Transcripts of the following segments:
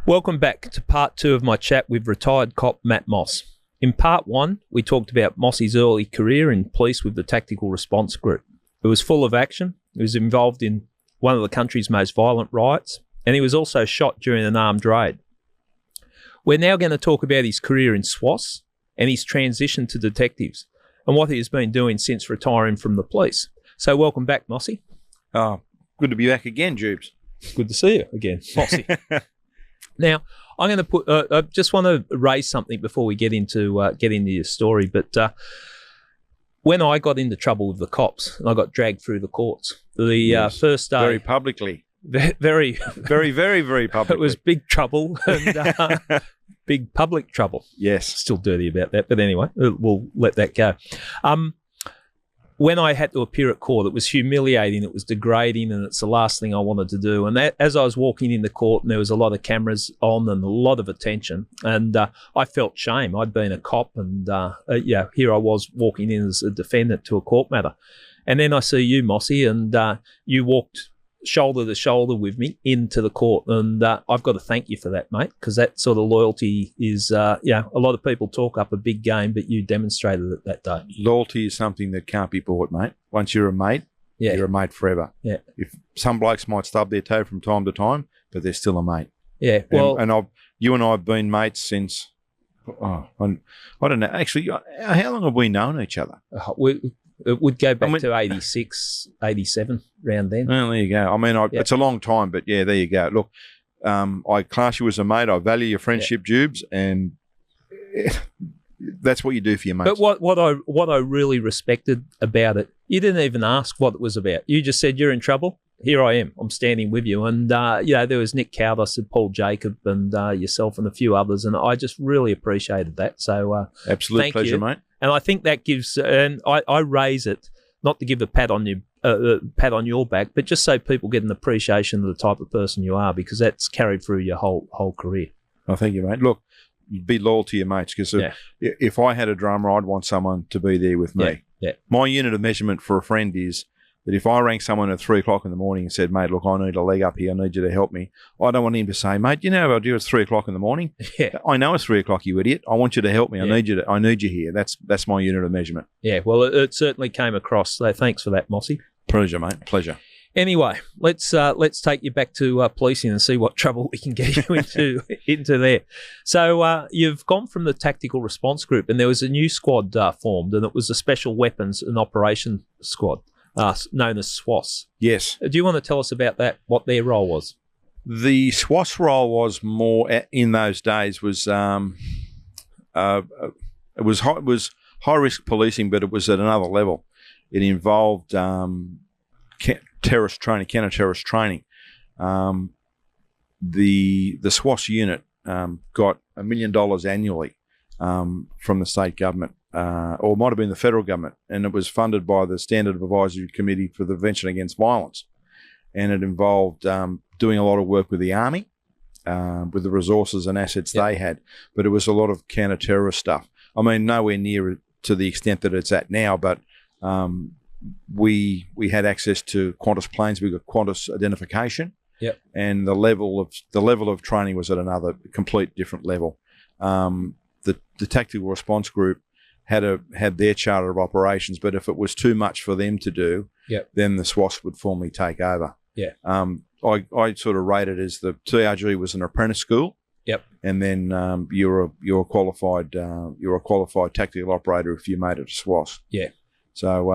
Welcome back to part 2 of my chat with retired cop Matt Moss. In part 1, we talked about Moss's early career in police with the Tactical Response Group. It was full of action. He was involved in one of the country's most violent riots, and he was also shot during an armed raid. We're now going to talk about his career in SWAS and his transition to detectives and what he has been doing since retiring from the police. So welcome back, Mossy. Oh, good to be back again, Jubes. Good to see you again, Mossy. Now, I'm going to put. I just want to raise something before we get into your story. But when I got into trouble with the cops, and I got dragged through the courts, first day very publicly, very publicly. It was big trouble and big public trouble. Yes, still dirty about that, but anyway, we'll let that go. When I had to appear at court, it was humiliating, it was degrading, and it's the last thing I wanted to do. And as I was walking into court, and there was a lot of cameras on and a lot of attention, and I felt shame. I'd been a cop, and here I was walking in as a defendant to a court matter. And then I see you, Mossy, and you walked shoulder to shoulder with me into the court, and I've got to thank you for that, mate, because that sort of loyalty is, a lot of people talk up a big game, but you demonstrated it that day. Loyalty is something that can't be bought, mate. Once you're a mate, you're a mate forever. Yeah. If some blokes might stub their toe from time to time, but they're still a mate. Yeah. Well, and you and I have been mates since. I don't know. Actually, how long have we known each other? It would go back to 86, 87, around then. Well, there you go. I mean, it's a long time, but yeah, there you go. Look, I class you as a mate. I value your friendship, Jubes, and that's what you do for your mates. But what I really respected about it, you didn't even ask what it was about. You just said, you're in trouble. Here I am. I'm standing with you. And, there was Nick Cowdus and Paul Jacob and yourself and a few others, and I just really appreciated that. So absolute pleasure, mate. And I think that gives, and I raise it not to give a pat on your back, but just so people get an appreciation of the type of person you are, because that's carried through your whole career. Oh, thank you, mate. Look, be loyal to your mates, because if I had a drummer, I'd want someone to be there with me. Yeah. My unit of measurement for a friend is that if I rang someone at 3 o'clock in the morning and said, mate, look, I need a leg up here, I need you to help me, I don't want him to say, mate, you know what I do? It's 3 o'clock in the morning. Yeah. I know it's 3 o'clock, you idiot. I want you to help me. Yeah. I need you here. That's my unit of measurement. Yeah, well, it certainly came across. So thanks for that, Mossy. Pleasure, mate. Pleasure. Anyway, let's take you back to policing and see what trouble we can get you into there. So you've gone from the Tactical Response Group, and there was a new squad formed, and it was the Special Weapons and Operation Squad, known as SWAS. Yes. Do you want to tell us about that, what their role was? The SWAS role was more, in those days, was it was high-risk policing, but it was at another level. It involved counter-terrorist training. The SWAS unit got $1 million annually from the state government, or it might have been the federal government, and it was funded by the Standard Advisory Committee for the Prevention Against Violence. And it involved doing a lot of work with the Army, with the resources and assets they had, but it was a lot of counter-terrorist stuff. I mean, nowhere near to the extent that it's at now, but we had access to Qantas planes. We got Qantas identification, and the level of training was at another complete different level. The Tactical Response Group had their charter of operations, but if it was too much for them to do, then the SWAS would formally take over. I sort of rated as the TRG was an apprentice school. And then you're a qualified tactical operator if you made it to SWAS. So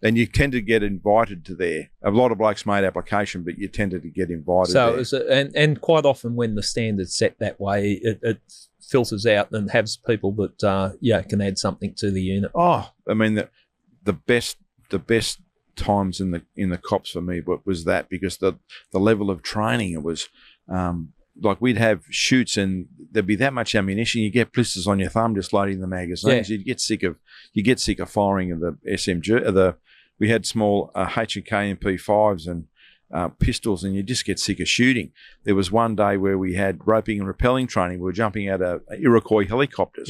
and you tend to get invited to there. A lot of blokes made application, but you tended to get invited. So and quite often when the standard's set that way, it filters out and has people that can add something to the unit. Oh, I mean the best times in the cops for me was that, because the level of training, it was like we'd have shoots and there'd be that much ammunition, you get blisters on your thumb just loading the magazines. You get sick of firing of the SMG. We had small H&K MP5s and pistols, and you just get sick of shooting. There was one day where we had roping and rappelling training. We were jumping out of Iroquois helicopters.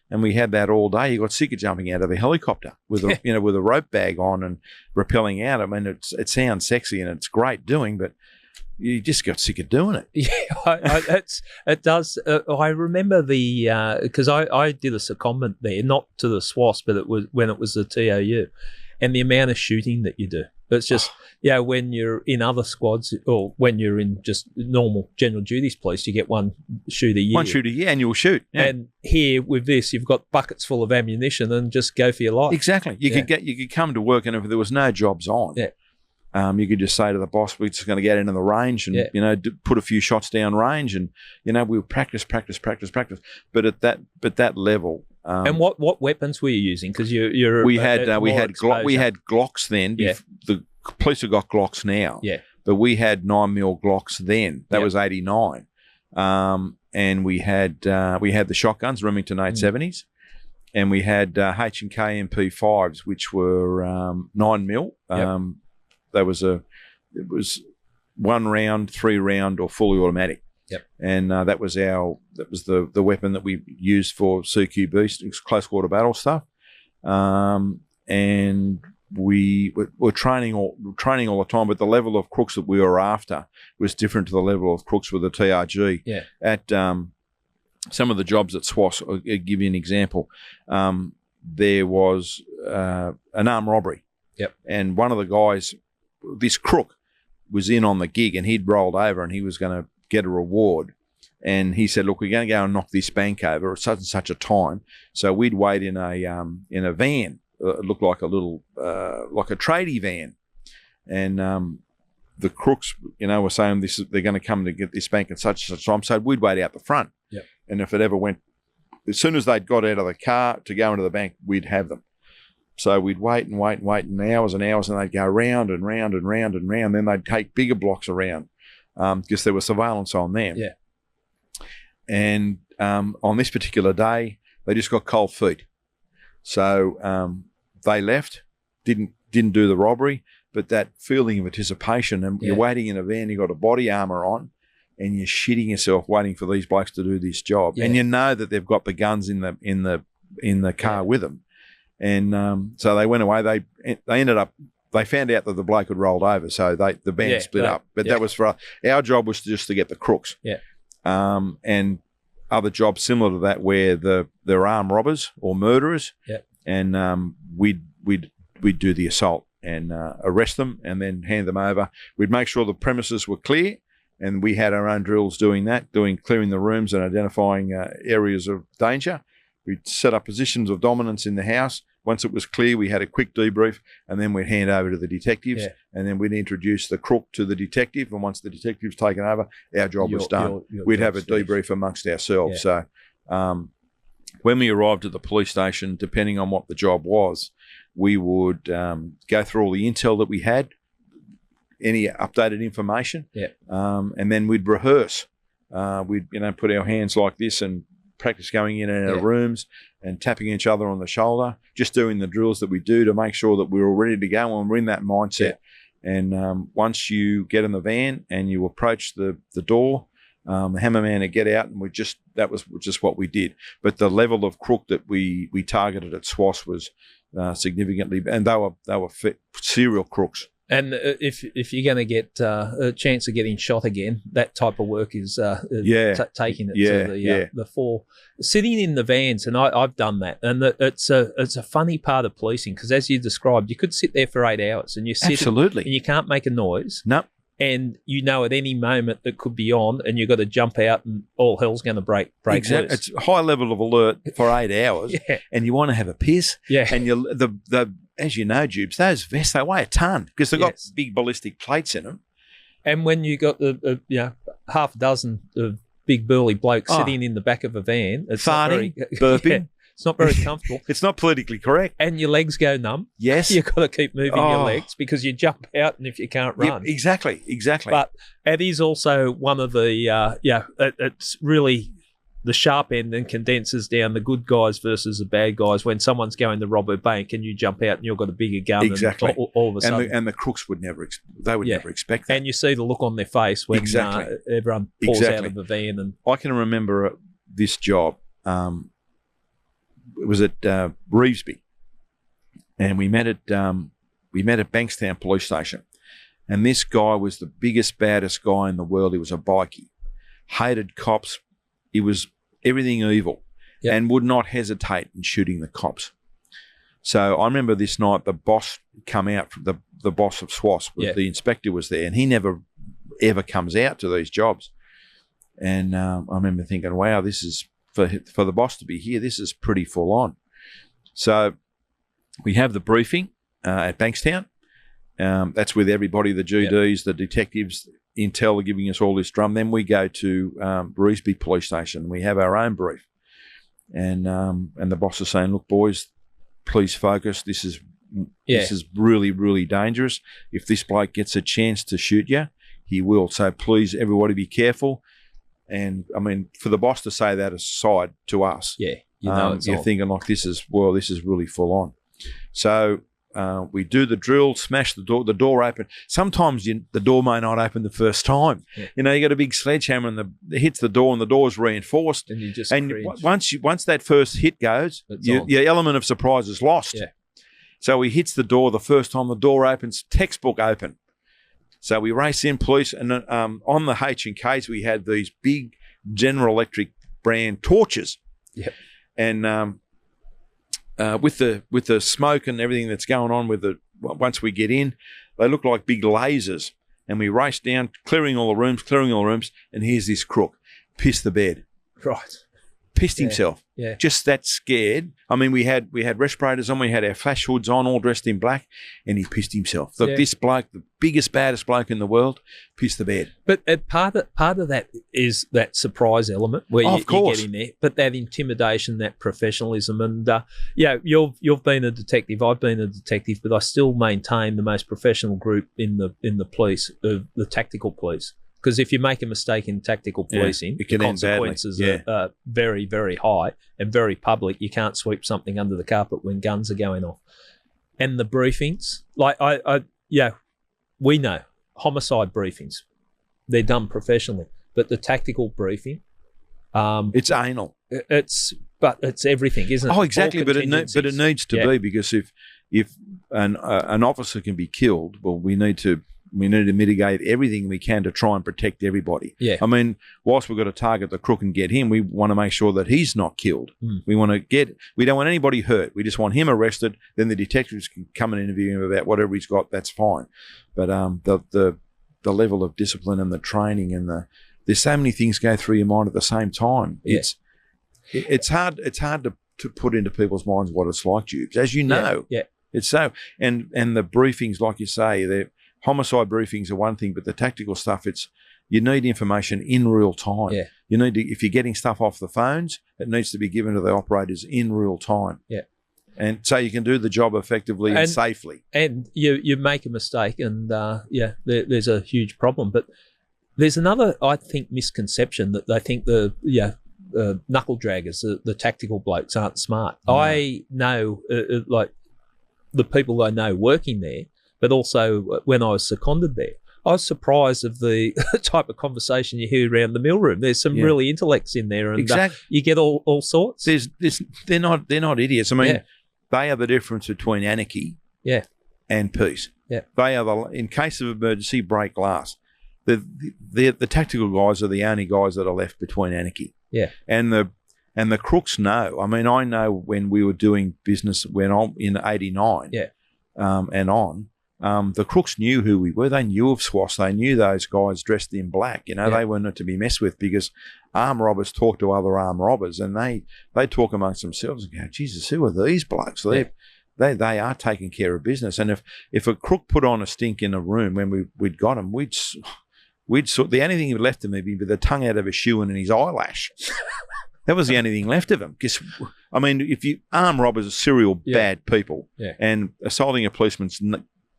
And we had that all day. You got sick of jumping out of a helicopter with a with a rope bag on and rappelling out. I mean, it sounds sexy and it's great doing, but you just got sick of doing it. Yeah, it does. I remember because I did a secondment there, not to the SWAS, but it was when it was the TOU, and the amount of shooting that you do. It's just, when you're in other squads or when you're in just normal general duties police, you get one shoot a year. One shoot a year and you'll shoot. Yeah. And here with this, you've got buckets full of ammunition and just go for your life. Exactly. You could come to work, and if there was no jobs on, you could just say to the boss, we're just going to get into the range and, put a few shots down range, and, we'll practice. But at that level. And what weapons were you using? Because we had Glocks then. Yeah. The police have got Glocks now. Yeah. But we had 9mm Glocks then. That was 89. And we had the shotguns, Remington 870s, and we had H&K MP5s, which were 9mm. It was 1 round, 3 round, or fully automatic. Yep. And that was the weapon that we used for CQB, close quarter battle stuff. And we were training all the time, but the level of crooks that we were after was different to the level of crooks with the TRG. Yeah. At some of the jobs at SWAS, I'll give you an example. There was an armed robbery. Yep. And one of the guys, this crook, was in on the gig, and he'd rolled over and he was going to get a reward. And he said, look, we're going to go and knock this bank over at such and such a time. So we'd wait in a van. It looked like a little, like a tradie van. And the crooks, were saying they're going to come to get this bank at such and such time. So we'd wait out the front. Yep. And if it ever went, as soon as they'd got out of the car to go into the bank, we'd have them. So we'd wait and hours and hours, and they'd go round and round and round and round. Then they'd take bigger blocks around because there was surveillance on them. Yeah. And on this particular day, they just got cold feet. So they left, didn't do the robbery, but that feeling of anticipation, and you're waiting in a van, you've got a body armour on, and you're shitting yourself waiting for these blokes to do this job. Yeah. And you know that they've got the guns in the car with them. And so they went away. They ended up, they found out that the bloke had rolled over, so the band split up. But that was for us. Our job was just to get the crooks. Yeah. And other jobs similar to that where they're armed robbers or murderers. Yeah. And we'd do the assault and arrest them and then hand them over. We'd make sure the premises were clear, and we had our own drills doing that, clearing the rooms and identifying areas of danger. We'd set up positions of dominance in the house. Once it was clear, we had a quick debrief, and then we'd hand over to the detectives, and then we'd introduce the crook to the detective. And once the detective's taken over, our job was done. We'd have a debrief amongst ourselves. Yeah. So when we arrived at the police station, depending on what the job was, we would go through all the intel that we had, any updated information, and then we'd rehearse. We'd put our hands like this and practice going in and out of rooms and tapping each other on the shoulder, just doing the drills that we do to make sure that we're all ready to go and we're in that mindset. Yeah. And once you get in the van and you approach the door, the hammerman would get out, and that was just what we did. But the level of crook that we targeted at SWAS was significantly, and they were serial crooks. And if you're going to get a chance of getting shot again, that type of work is taking it to the fore. Sitting in the vans, and I've done that, and it's a funny part of policing because, as you described, you could sit there for 8 hours and you sit absolutely, and you can't make a noise. No. And at any moment it could be on, and you've got to jump out, and all hell's going to break exactly. loose. It's a high level of alert for 8 hours, and you want to have a piss. Yeah. And the as you know, Jubes, those vests, they weigh a ton because they've got big ballistic plates in them. And when you got the half a dozen of big burly blokes sitting in the back of a van, it's farting, burping. It's not very comfortable. It's not politically correct. And your legs go numb. Yes. You've got to keep moving your legs because you jump out, and if you can't run. Yep, exactly. But it is also one of the, it's really the sharp end and condenses down the good guys versus the bad guys when someone's going to rob a bank and you jump out and you've got a bigger gun. Exactly. And all of a sudden. And the crooks would never, never expect that. And you see the look on their face when everyone pulls out of the van. And I can remember this job. It was at Revesby, and we met at Bankstown Police Station, And this guy was the biggest, baddest guy in the world. He was a bikie, hated cops. He was everything evil, and would not hesitate in shooting the cops. So I remember this night the boss come out, the boss of SWAS, the inspector was there, and he never ever comes out to these jobs. And I remember thinking, wow, this is, for the boss to be here, this is pretty full on. So we have the briefing at Bankstown. That's with everybody, the GDs, the detectives, Intel are giving us all this drum. Then we go to Revesby Police Station. We have our own brief. And the boss is saying, look, boys, please focus. This is really, really dangerous. If this bloke gets a chance to shoot you, he will. So please, everybody, be careful. And I mean, for the boss to say that aside to us, you're thinking like, this is really full on. So we do the drill, smash the door open. Sometimes the door may not open the first time. Yeah. You know, you got a big sledgehammer and it hits the door and the door's reinforced. And you just once that first hit goes, your element of surprise is lost. Yeah. So he hits the door the first time, the door opens, textbook open. So we race in, police, and on the H&Ks we had these big General Electric brand torches. Yep. And with the smoke and everything that's going on once we get in, they look like big lasers. And we race down, clearing all the rooms, and here's this crook, pissed the bed. Right. Pissed himself. Yeah. Just that scared. I mean, we had respirators on, we had our flash hoods on, all dressed in black, and he pissed himself. Look, this bloke, the biggest, baddest bloke in the world, pissed the bed. But part of that is that surprise element where you get in there, but that intimidation, that professionalism, and you've been a detective, I've been a detective, but I still maintain the most professional group in the police, the tactical police. Because if you make a mistake in tactical policing, the consequences are very, very high and very public. You can't sweep something under the carpet when guns are going off. And the briefings, like we know homicide briefings, they're done professionally. But the tactical briefing, it's anal. It's everything, isn't it? Oh, exactly. But it needs to be, because if an officer can be killed, well, we need to mitigate everything we can to try and protect everybody. Yeah. I mean, whilst we've got to target the crook and get him, we want to make sure that he's not killed. Mm. We don't want anybody hurt. We just want him arrested. Then the detectives can come and interview him about whatever he's got. That's fine. But the level of discipline and the training and there's so many things go through your mind at the same time. Yeah. It's hard to put into people's minds what it's like, Jubes. As you know. Yeah. It's so, and the briefings, like you say, homicide briefings are one thing, but the tactical stuff, you need information in real time. Yeah. You need to, if you're getting stuff off the phones, it needs to be given to the operators in real time. Yeah. And so you can do the job effectively and safely. And you make a mistake and there's a huge problem. But there's another, I think, misconception that they think the knuckle draggers, the tactical blokes, aren't smart. No. I know, like the people I know working there, but also when I was seconded there, I was surprised of the type of conversation you hear around the mill room. There's some really intellects in there, and you get all sorts. They're not idiots. I mean, they are the difference between anarchy and peace. Yeah. They are in case of emergency, break glass. The tactical guys are the only guys that are left between anarchy. Yeah. And the crooks know. I mean, I know when we were doing business in '89 and on. The crooks knew who we were. They knew of SWAS. They knew those guys dressed in black. You know, they weren't to be messed with, because armed robbers talk to other armed robbers, and they talk amongst themselves and go, Jesus, who are these blokes? They are taking care of business. And if a crook put on a stink in a room when we'd got him, we'd the only thing he left of him would be the tongue out of his shoe and in his eyelash. That was the only thing left of him. Because, I mean, if armed robbers are serial bad people, and assaulting a policeman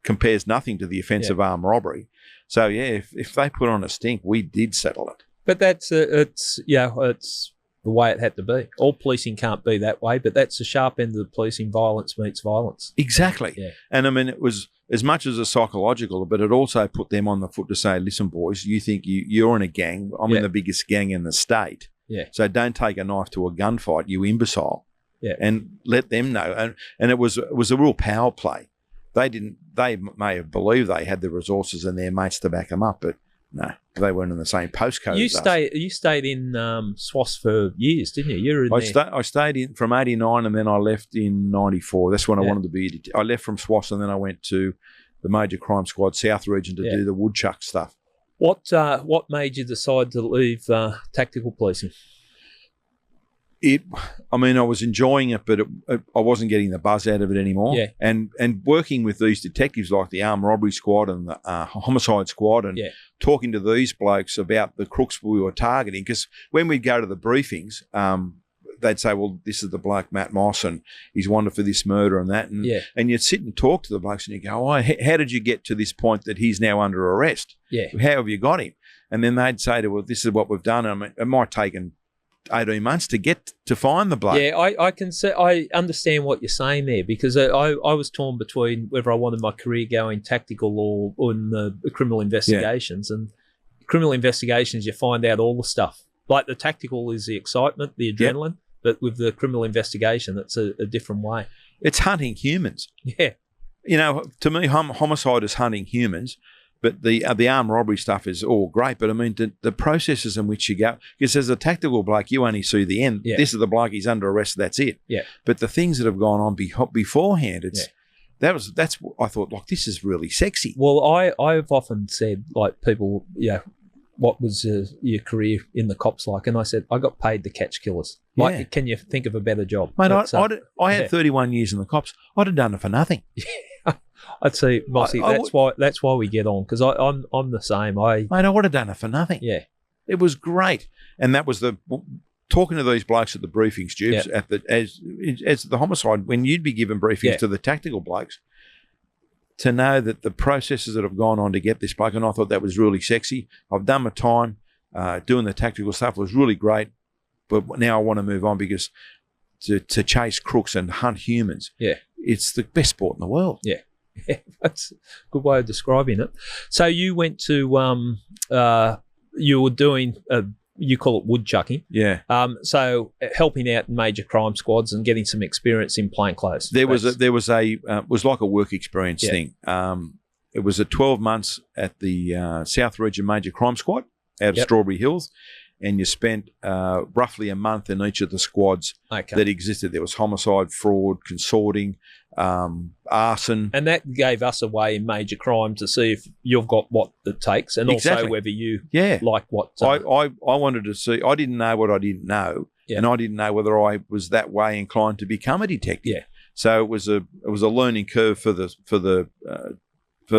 compares nothing to the offence of armed robbery. So, if they put on a stink, we did settle it. But that's it's the way it had to be. All policing can't be that way, but that's the sharp end of the policing. Violence meets violence. Exactly. Yeah. And, I mean, it was as much as a psychological, but it also put them on the foot to say, listen, boys, you think you're in a gang. I'm in the biggest gang in the state. Yeah. So don't take a knife to a gunfight, you imbecile. Yeah. And let them know. And it was a real power play. They didn't. They may have believed they had the resources and their mates to back them up, but no, they weren't in the same postcode. You stayed in SWAS for years, didn't you? You were in I stayed in from '89, and then I left in '94. That's when I wanted to be. I left from SWAS, and then I went to the Major Crime Squad South Region to do the woodchuck stuff. What made you decide to leave tactical policing? I was enjoying it, but I wasn't getting the buzz out of it anymore. Yeah. And working with these detectives like the Armed Robbery Squad and the Homicide Squad and talking to these blokes about the crooks we were targeting, because when we'd go to the briefings, they'd say, well, this is the bloke, Matt Moss, and he's wanted for this murder and that. And you'd sit and talk to the blokes and you go, oh, how did you get to this point that he's now under arrest? Yeah. How have you got him? And then they'd say, well, this is what we've done. I mean, it might take 18 months to find the bloke. Yeah, I understand what you're saying there, because I was torn between whether I wanted my career going tactical or in the criminal investigations. And criminal investigations, you find out all the stuff. Like the tactical is the excitement, the adrenaline, but with the criminal investigation, it's a different way. It's hunting humans. Yeah. To me, homicide is hunting humans. But the armed robbery stuff is all great. But, I mean, the processes in which you go, because as a tactical bloke, you only see the end. Yeah. This is the bloke, he's under arrest, that's it. Yeah. But the things that have gone on beforehand, that's I thought, like, this is really sexy. Well, I've often said, like, people, what was your career in the cops like? And I said, I got paid to catch killers. Like, can you think of a better job? Mate, I had 31 years in the cops. I'd have done it for nothing. I'd say, Mossy, that's why we get on, because I'm the same. Mate, I would have done it for nothing. Yeah, it was great, and that was talking to these blokes at the briefings, Jubes, as the homicide, when you'd be given briefings to the tactical blokes, to know that the processes that have gone on to get this bloke, and I thought that was really sexy. I've done my time doing the tactical stuff. It was really great, but now I want to move on, because to chase crooks and hunt humans, it's the best sport in the world. Yeah. Yeah, that's a good way of describing it. So you went to, you were doing, you call it woodchucking. Yeah. So helping out in major crime squads and getting some experience in plainclothes. It was like a work experience thing. It was 12 months at the South Region Major Crime Squad out of Strawberry Hills. And you spent roughly a month in each of the squads that existed. There was homicide, fraud, consorting, arson. And that gave us a way in major crime to see if you've got what it takes, and also whether you like what... I wanted to see... I didn't know what I didn't know, and I didn't know whether I was that way inclined to become a detective. Yeah. So it was a learning curve for the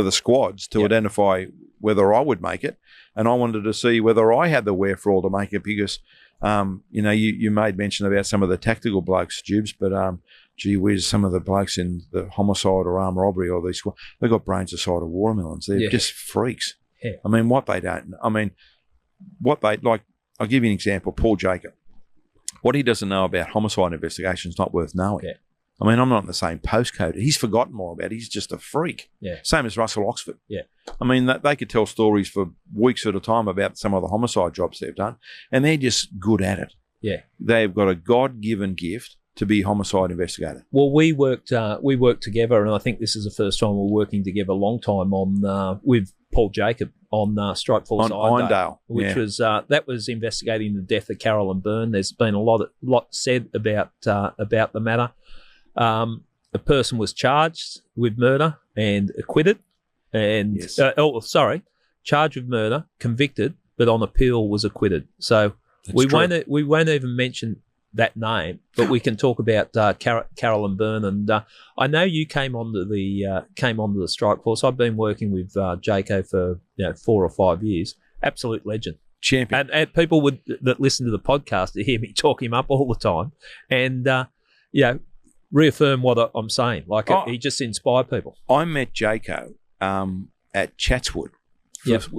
squads to identify whether I would make it, and I wanted to see whether I had the wherefore to make it, because you made mention about some of the tactical blokes, Jubes, but gee whiz, some of the blokes in the homicide or armed robbery or these squads, they've got brains the size of watermelons. They're just freaks. Yeah. I mean, what they don't. I mean, what they like. I'll give you an example. Paul Jacob. What he doesn't know about homicide investigations is not worth knowing. Yeah. I mean, I'm not in the same postcode. He's forgotten more about it. He's just a freak. Yeah. Same as Russell Oxford. Yeah. I mean, they could tell stories for weeks at a time about some of the homicide jobs they've done, and they're just good at it. Yeah. They've got a God-given gift to be a homicide investigator. Well, we worked together, and I think this is the first time we're working together a long time on with Paul Jacob on Strike Force Irondale, which was that was investigating the death of Carolyn Byrne. There's been a lot said about the matter. A person was charged with murder and acquitted, and charged with murder, convicted, but on appeal was acquitted. So we won't even mention that name, but we can talk about Carolyn Byrne. And I know you came onto the strike force. I've been working with Jaco for 4 or 5 years. Absolute legend, champion. And people that listen to the podcast to hear me talk him up all the time, and reaffirm what I'm saying. Like he just inspired people. I met Jaco at Chatswood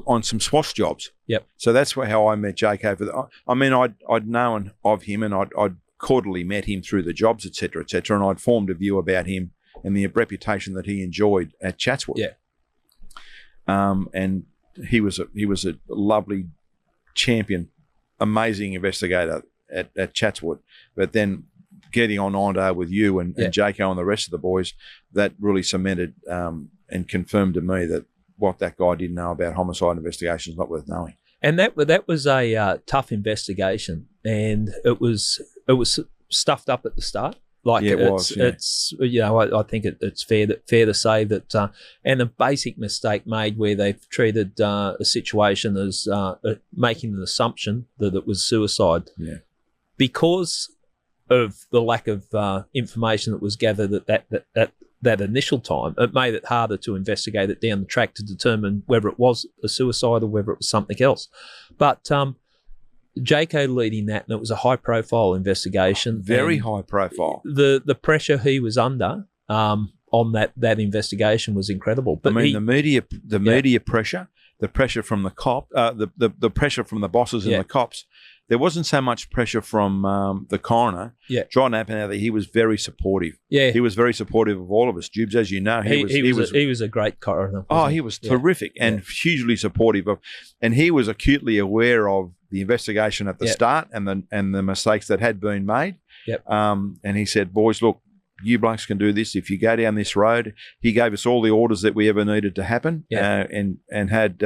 on some SWAS jobs. Yep. So that's how I met Jaco. I'd known of him, and I'd quarterly met him through the jobs, et cetera, and I'd formed a view about him and the reputation that he enjoyed at Chatswood. Yeah. And he was a lovely champion, amazing investigator at Chatswood. But then getting on Iondo with you and Jaco and the rest of the boys, that really cemented and confirmed to me that what that guy didn't know about homicide investigation is not worth knowing. And that was a tough investigation, and it was stuffed up at the start. Like it's I think it's fair to say that, and a basic mistake made where they've treated a situation as making an assumption that it was suicide, because of the lack of information that was gathered at that initial time. It made it harder to investigate it down the track to determine whether it was a suicide or whether it was something else. But Jaco leading that, and it was a high-profile investigation. Very high profile. The pressure he was under on that investigation was incredible. But the media pressure, the pressure from the cop, the pressure from the bosses and the cops. There wasn't so much pressure from the coroner. John Appenather, he was very supportive. He was very supportive of all of us. Jubes, as you know, he was a great coroner. He was terrific and hugely supportive of, and he was acutely aware of the investigation at the start and the mistakes that had been made. And he said, "Boys, look, you blokes can do this if you go down this road." He gave us all the orders that we ever needed to happen, and had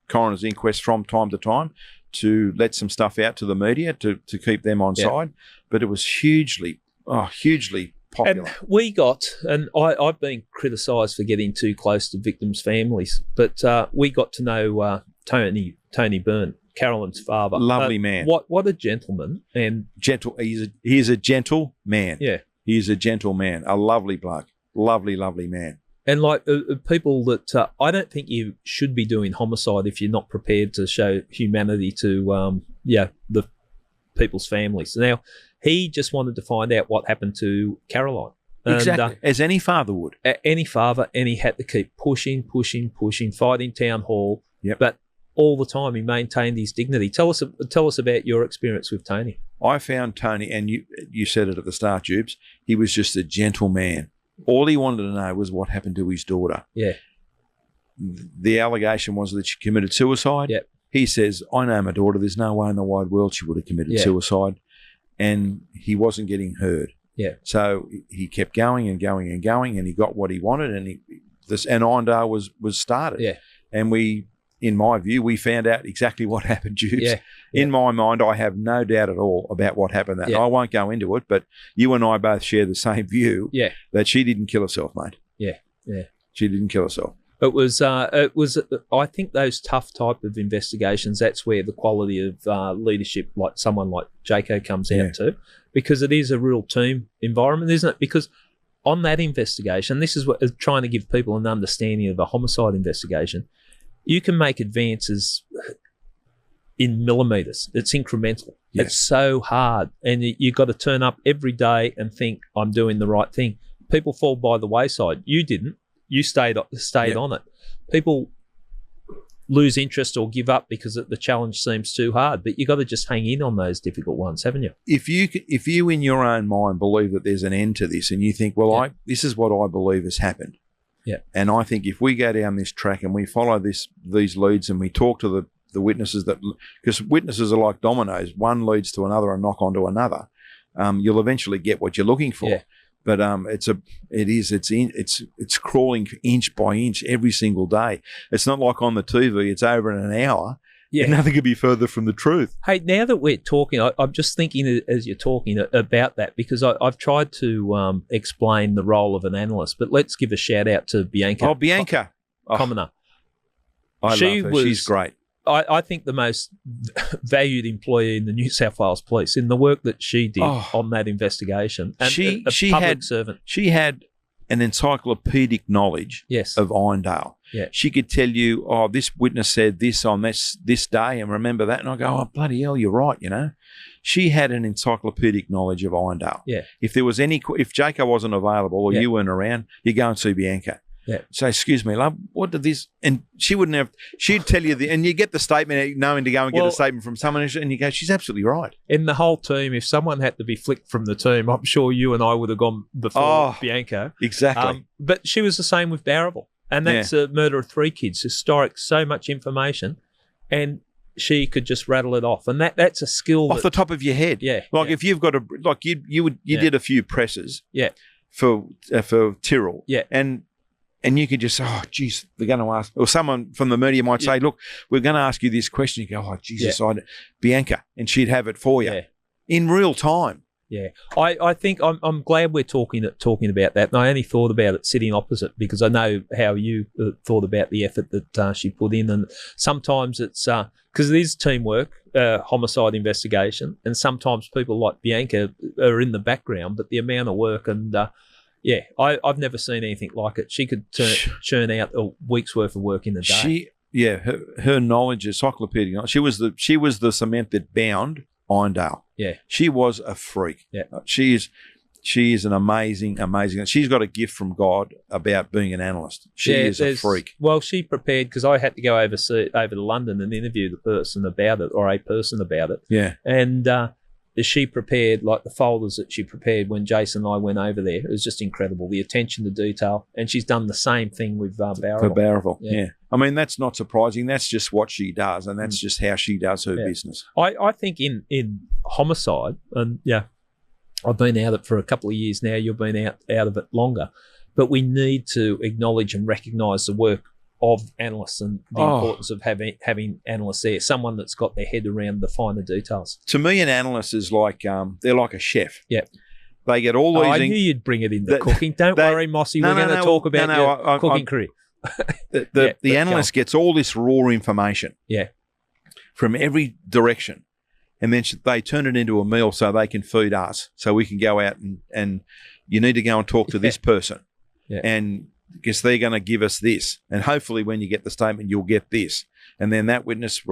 coroner's inquests from time to time to let some stuff out to the media to keep them on side. But it was hugely popular. And we got, and I've been criticised for getting too close to victims' families, but we got to know Tony Byrne, Carolyn's father. Lovely man. What a gentleman. And gentle. He is a gentle man. He is a gentle man. A lovely bloke. Lovely man. And like people that I don't think you should be doing homicide if you're not prepared to show humanity to the people's families. Now, he just wanted to find out what happened to Caroline. Exactly, as any father would. Any father, and he had to keep pushing, fighting town hall. But all the time he maintained his dignity. Tell us about your experience with Tony. I found Tony, and you said it at the start, Jubes, he was just a gentle man. All he wanted to know was what happened to his daughter. The allegation was that she committed suicide. He says, "I know my daughter. There's no way in the wide world she would have committed suicide." And he wasn't getting heard. So he kept going and going and going, and he got what he wanted, and Iondo was started. And we, in my view, we found out exactly what happened, Jubes. In my mind, I have no doubt at all about what happened that night. I won't go into it, but you and I both share the same view that she didn't kill herself, mate. She didn't kill herself. It was, I think those tough type of investigations, that's where the quality of leadership, like someone like Jaco, comes out to, because it is a real team environment, isn't it? Because on that investigation, this is what trying to give people an understanding of a homicide investigation. You can make advances in millimetres. It's incremental. It's so hard, and you've got to turn up every day and think, I'm doing the right thing. People fall by the wayside. You didn't. You stayed on it. People lose interest or give up because the challenge seems too hard, but you've got to just hang in on those difficult ones, haven't you? If you in your own mind believe that there's an end to this, and you think, well, this is what I believe has happened. And I think if we go down this track and we follow these leads and we talk to the witnesses, because witnesses are like dominoes, one leads to another and knock onto another, you'll eventually get what you're looking for. But it's crawling inch by inch every single day. It's not like on the TV, it's over in an hour. And nothing could be further from the truth. Hey, now that we're talking, I'm just thinking as you're talking about that, because I've tried to explain the role of an analyst, but let's give a shout out to Bianca. Bianca. Commoner. I love her. She's great. I think the most valued employee in the New South Wales Police in the work that she did on that investigation. And she public servant. She had an encyclopedic knowledge of Irondale. She could tell you, this witness said this on this day, and remember that. And I go, oh, bloody hell, you're right, you know. She had an encyclopedic knowledge of Irondale. If there was if Jaco wasn't available or you weren't around, you go and see Bianca. Say, excuse me, love, what did this? And she wouldn't have, she'd tell you, and you get the statement, knowing to go and get a statement from someone, and you go, she's absolutely right. In the whole team, if someone had to be flicked from the team, I'm sure you and I would have gone before Bianca. Exactly. But she was the same with Darrell. And that's a murder of 3 kids, historic, so much information. And she could just rattle it off, and that's a skill off the top of your head. Yeah, like if you've got you did a few presses. Yeah. For Tyrrell. Yeah. And you could just say, oh, geez, they're going to ask, or someone from the media might say, look, we're going to ask you this question. You go, oh, Jesus, Bianca, and she'd have it for you in real time. Yeah, I think I'm glad we're talking about that. And I only thought about it sitting opposite because I know how you thought about the effort that she put in, and sometimes it's because it is teamwork, homicide investigation, and sometimes people like Bianca are in the background, but the amount of work and I've never seen anything like it. She could churn out a week's worth of work in a day. Her knowledge is encyclopedic. She was the cement that bound Irondale. Yeah. She was a freak. Yeah. She is an amazing. She's got a gift from God about being an analyst. She is a freak. Well, she prepared because I had to go over to London and interview the person about it, or a person about it. Yeah. And she prepared, like the folders that she prepared when Jason and I went over there. It was just incredible, the attention to detail. And she's done the same thing with Barrel. For Barrel, yeah. I mean, that's not surprising. That's just what she does, and that's just how she does her business. I think in homicide, and I've been out of it for a couple of years now. You've been out of it longer. But we need to acknowledge and recognise the work of analysts and the importance of having analysts there, someone that's got their head around the finer details. To me, an analyst is like they're like a chef. Yeah. They get all these. I knew you'd bring it into cooking. Don't worry, Mossy. We're going to talk about your cooking career. The analyst gets all this raw information. Yeah. From every direction. And then they turn it into a meal so they can feed us, so we can go out and you need to go and talk to this person. Yeah. And because they're going to give us this. And hopefully when you get the statement, you'll get this. And then that witness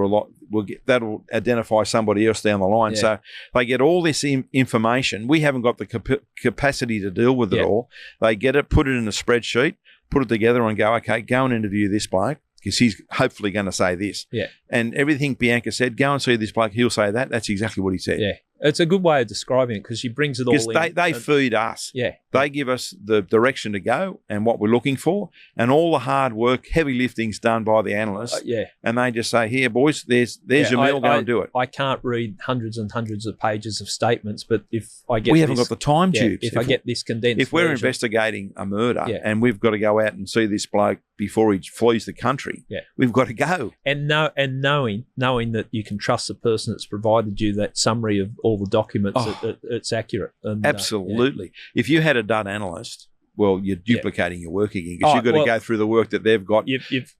that'll identify somebody else down the line. Yeah. So they get all this information. We haven't got the capacity to deal with it all. They get it, put it in a spreadsheet, put it together and go, okay, go and interview this bloke because he's hopefully going to say this. Yeah. And everything Bianca said, go and see this bloke, he'll say that. That's exactly what he said. Yeah. It's a good way of describing it because she brings it all in. Because they feed us. Yeah. They give us the direction to go and what we're looking for, and all the hard work, heavy lifting's done by the analysts. And they just say, here, boys, there's your meal, go and do it. I can't read hundreds and hundreds of pages of statements, but if I get We haven't got the time tubes. If I get this condensed If we're investigating a murder and we've got to go out and see this bloke before he flees the country, we've got to go. And knowing that you can trust the person that's provided you that summary of all the documents, it's accurate. And, absolutely. If you had a dud analyst, well, you're duplicating your work again because you've got to go through the work that they've got.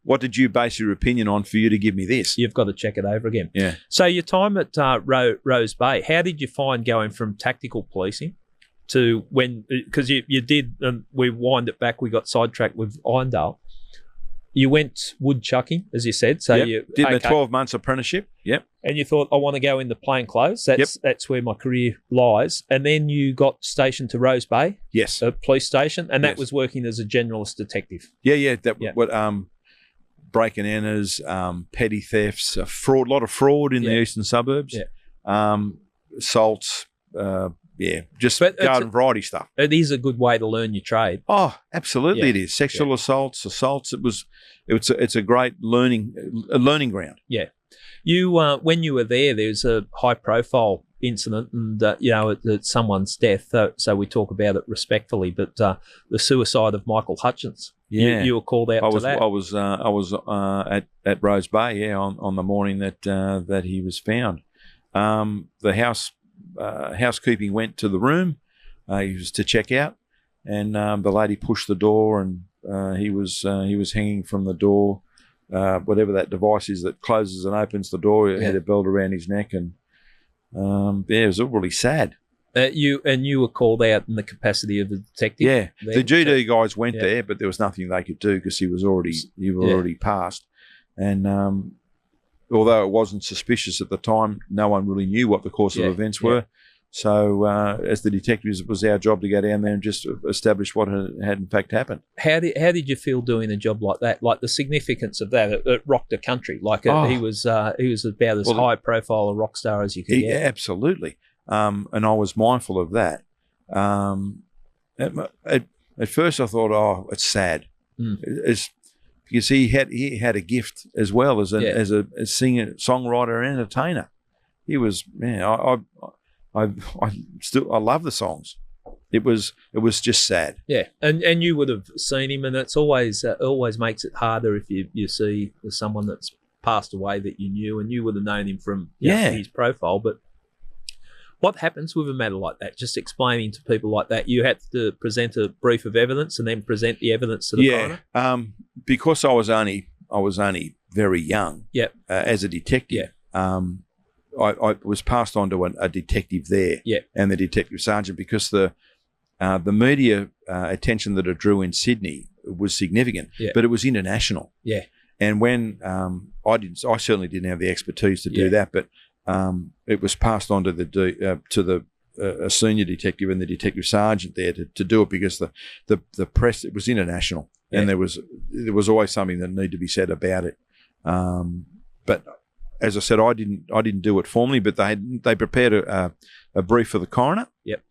What did you base your opinion on for you to give me this? You've got to check it over again. Yeah. So your time at Rose Bay, how did you find going from tactical policing to because you did, we wind it back, we got sidetracked with Irondale. You went woodchucking, as you said. So you did a 12 months apprenticeship. Yep. And you thought, I want to go into plain clothes. That's where my career lies. And then you got stationed to Rose Bay. Yes. A police station, and that was working as a generalist detective. Yeah. Break and enters, petty thefts, fraud, a lot of fraud in the eastern suburbs. Yeah. Assaults. Just garden variety stuff. It is a good way to learn your trade. Oh, absolutely, it is. Sexual assaults. It's a great learning ground. Yeah, you when you were there's a high profile incident, and it's someone's death. So we talk about it respectfully, but the suicide of Michael Hutchins. Yeah, you were called out to that. I was at Rose Bay. On the morning that he was found. The housekeeping went to the room. He was to check out, and the lady pushed the door, and he was hanging from the door, whatever that device is that closes and opens the door. He had a belt around his neck, and it was all really sad. You were called out in the capacity of a detective. Yeah, the GD guys went there, but there was nothing they could do because he was already passed, and. Although it wasn't suspicious at the time, no one really knew what the course of events were. So as the detectives, it was our job to go down there and just establish what had in fact happened. How did you feel doing a job like that? Like the significance of that, it rocked the country. Like he was about as high profile a rock star as you could get. Absolutely. And I was mindful of that. At first I thought, it's sad. because he had a gift as well as a singer, songwriter, and entertainer. He was, man, I love the songs. It was just sad. Yeah, and you would have seen him, and it's always makes it harder if you see someone that's passed away that you knew, and you would have known him from his profile. But what happens with a matter like that? Just explaining to people like that, you had to present a brief of evidence and then present the evidence to the coroner? Because I was only very young as a detective. I was passed on to a detective there and the detective sergeant, because the media attention that it drew in Sydney was significant, but it was international. Yeah. And when I certainly didn't have the expertise to do that, but it was passed on to a senior detective and the detective sergeant there to do it, because the press, it was international, and there was always something that needed to be said about it. But as I said, I didn't do it formally, but they prepared a brief for the coroner. Yep.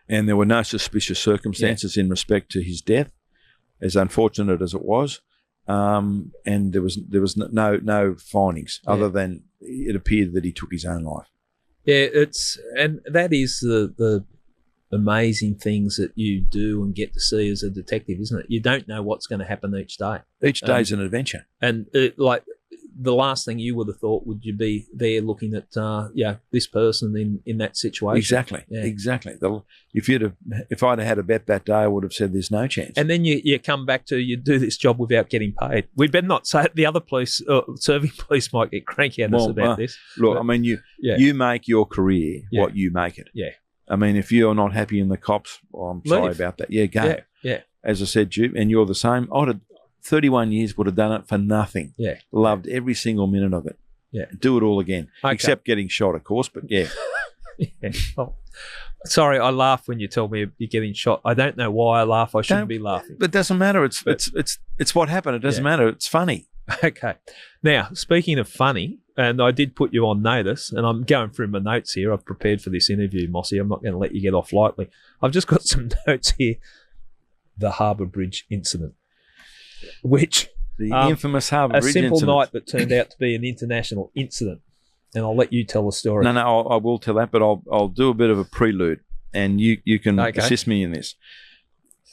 And there were no suspicious circumstances in respect to his death, as unfortunate as it was. And there was no findings other than it appeared that he took his own life. Yeah, and that is the amazing things that you do and get to see as a detective, isn't it? You don't know what's going to happen each day. Each day's an adventure. And the last thing you would have thought would you be there looking at this person in that situation. Exactly. If I'd had a bet that day, I would have said there's no chance. And then you come back to, you do this job without getting paid. We better not say it. The other police, serving police, might get cranky at us about this. Look, I mean, you make your career what you make it. Yeah. I mean, if you're not happy in the cops, I'm sorry about that. Yeah, go. Yeah. As I said, and you're the same. 31 years would have done it for nothing. Yeah. Loved every single minute of it. Yeah. Do it all again. Okay. Except getting shot, of course, but yeah. Well, sorry, I laugh when you tell me you're getting shot. I don't know why I laugh. I shouldn't be laughing. But it doesn't matter. It's what happened. It doesn't matter. It's funny. Okay. Now, speaking of funny, and I did put you on notice, and I'm going through my notes here. I've prepared for this interview, Mossy. I'm not going to let you get off lightly. I've just got some notes here. The Harbour Bridge incident. Which the infamous Harbour Bridge incident. A simple night that turned out to be an international incident, and I'll let you tell the story. No, I will tell that, but I'll do a bit of a prelude, and you can assist me in this.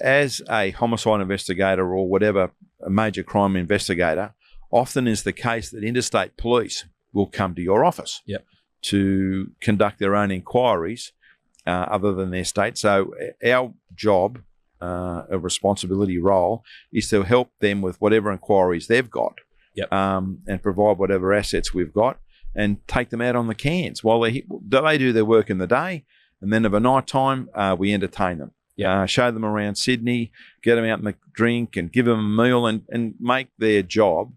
As a homicide investigator or whatever, a major crime investigator, often is the case that interstate police will come to your office to conduct their own inquiries other than their state. So our job, a responsibility role, is to help them with whatever inquiries they've got and provide whatever assets we've got and take them out on the cans while they do their work in the day, and then of a night time we entertain them. Show them around Sydney, get them out and drink and give them a meal and make their job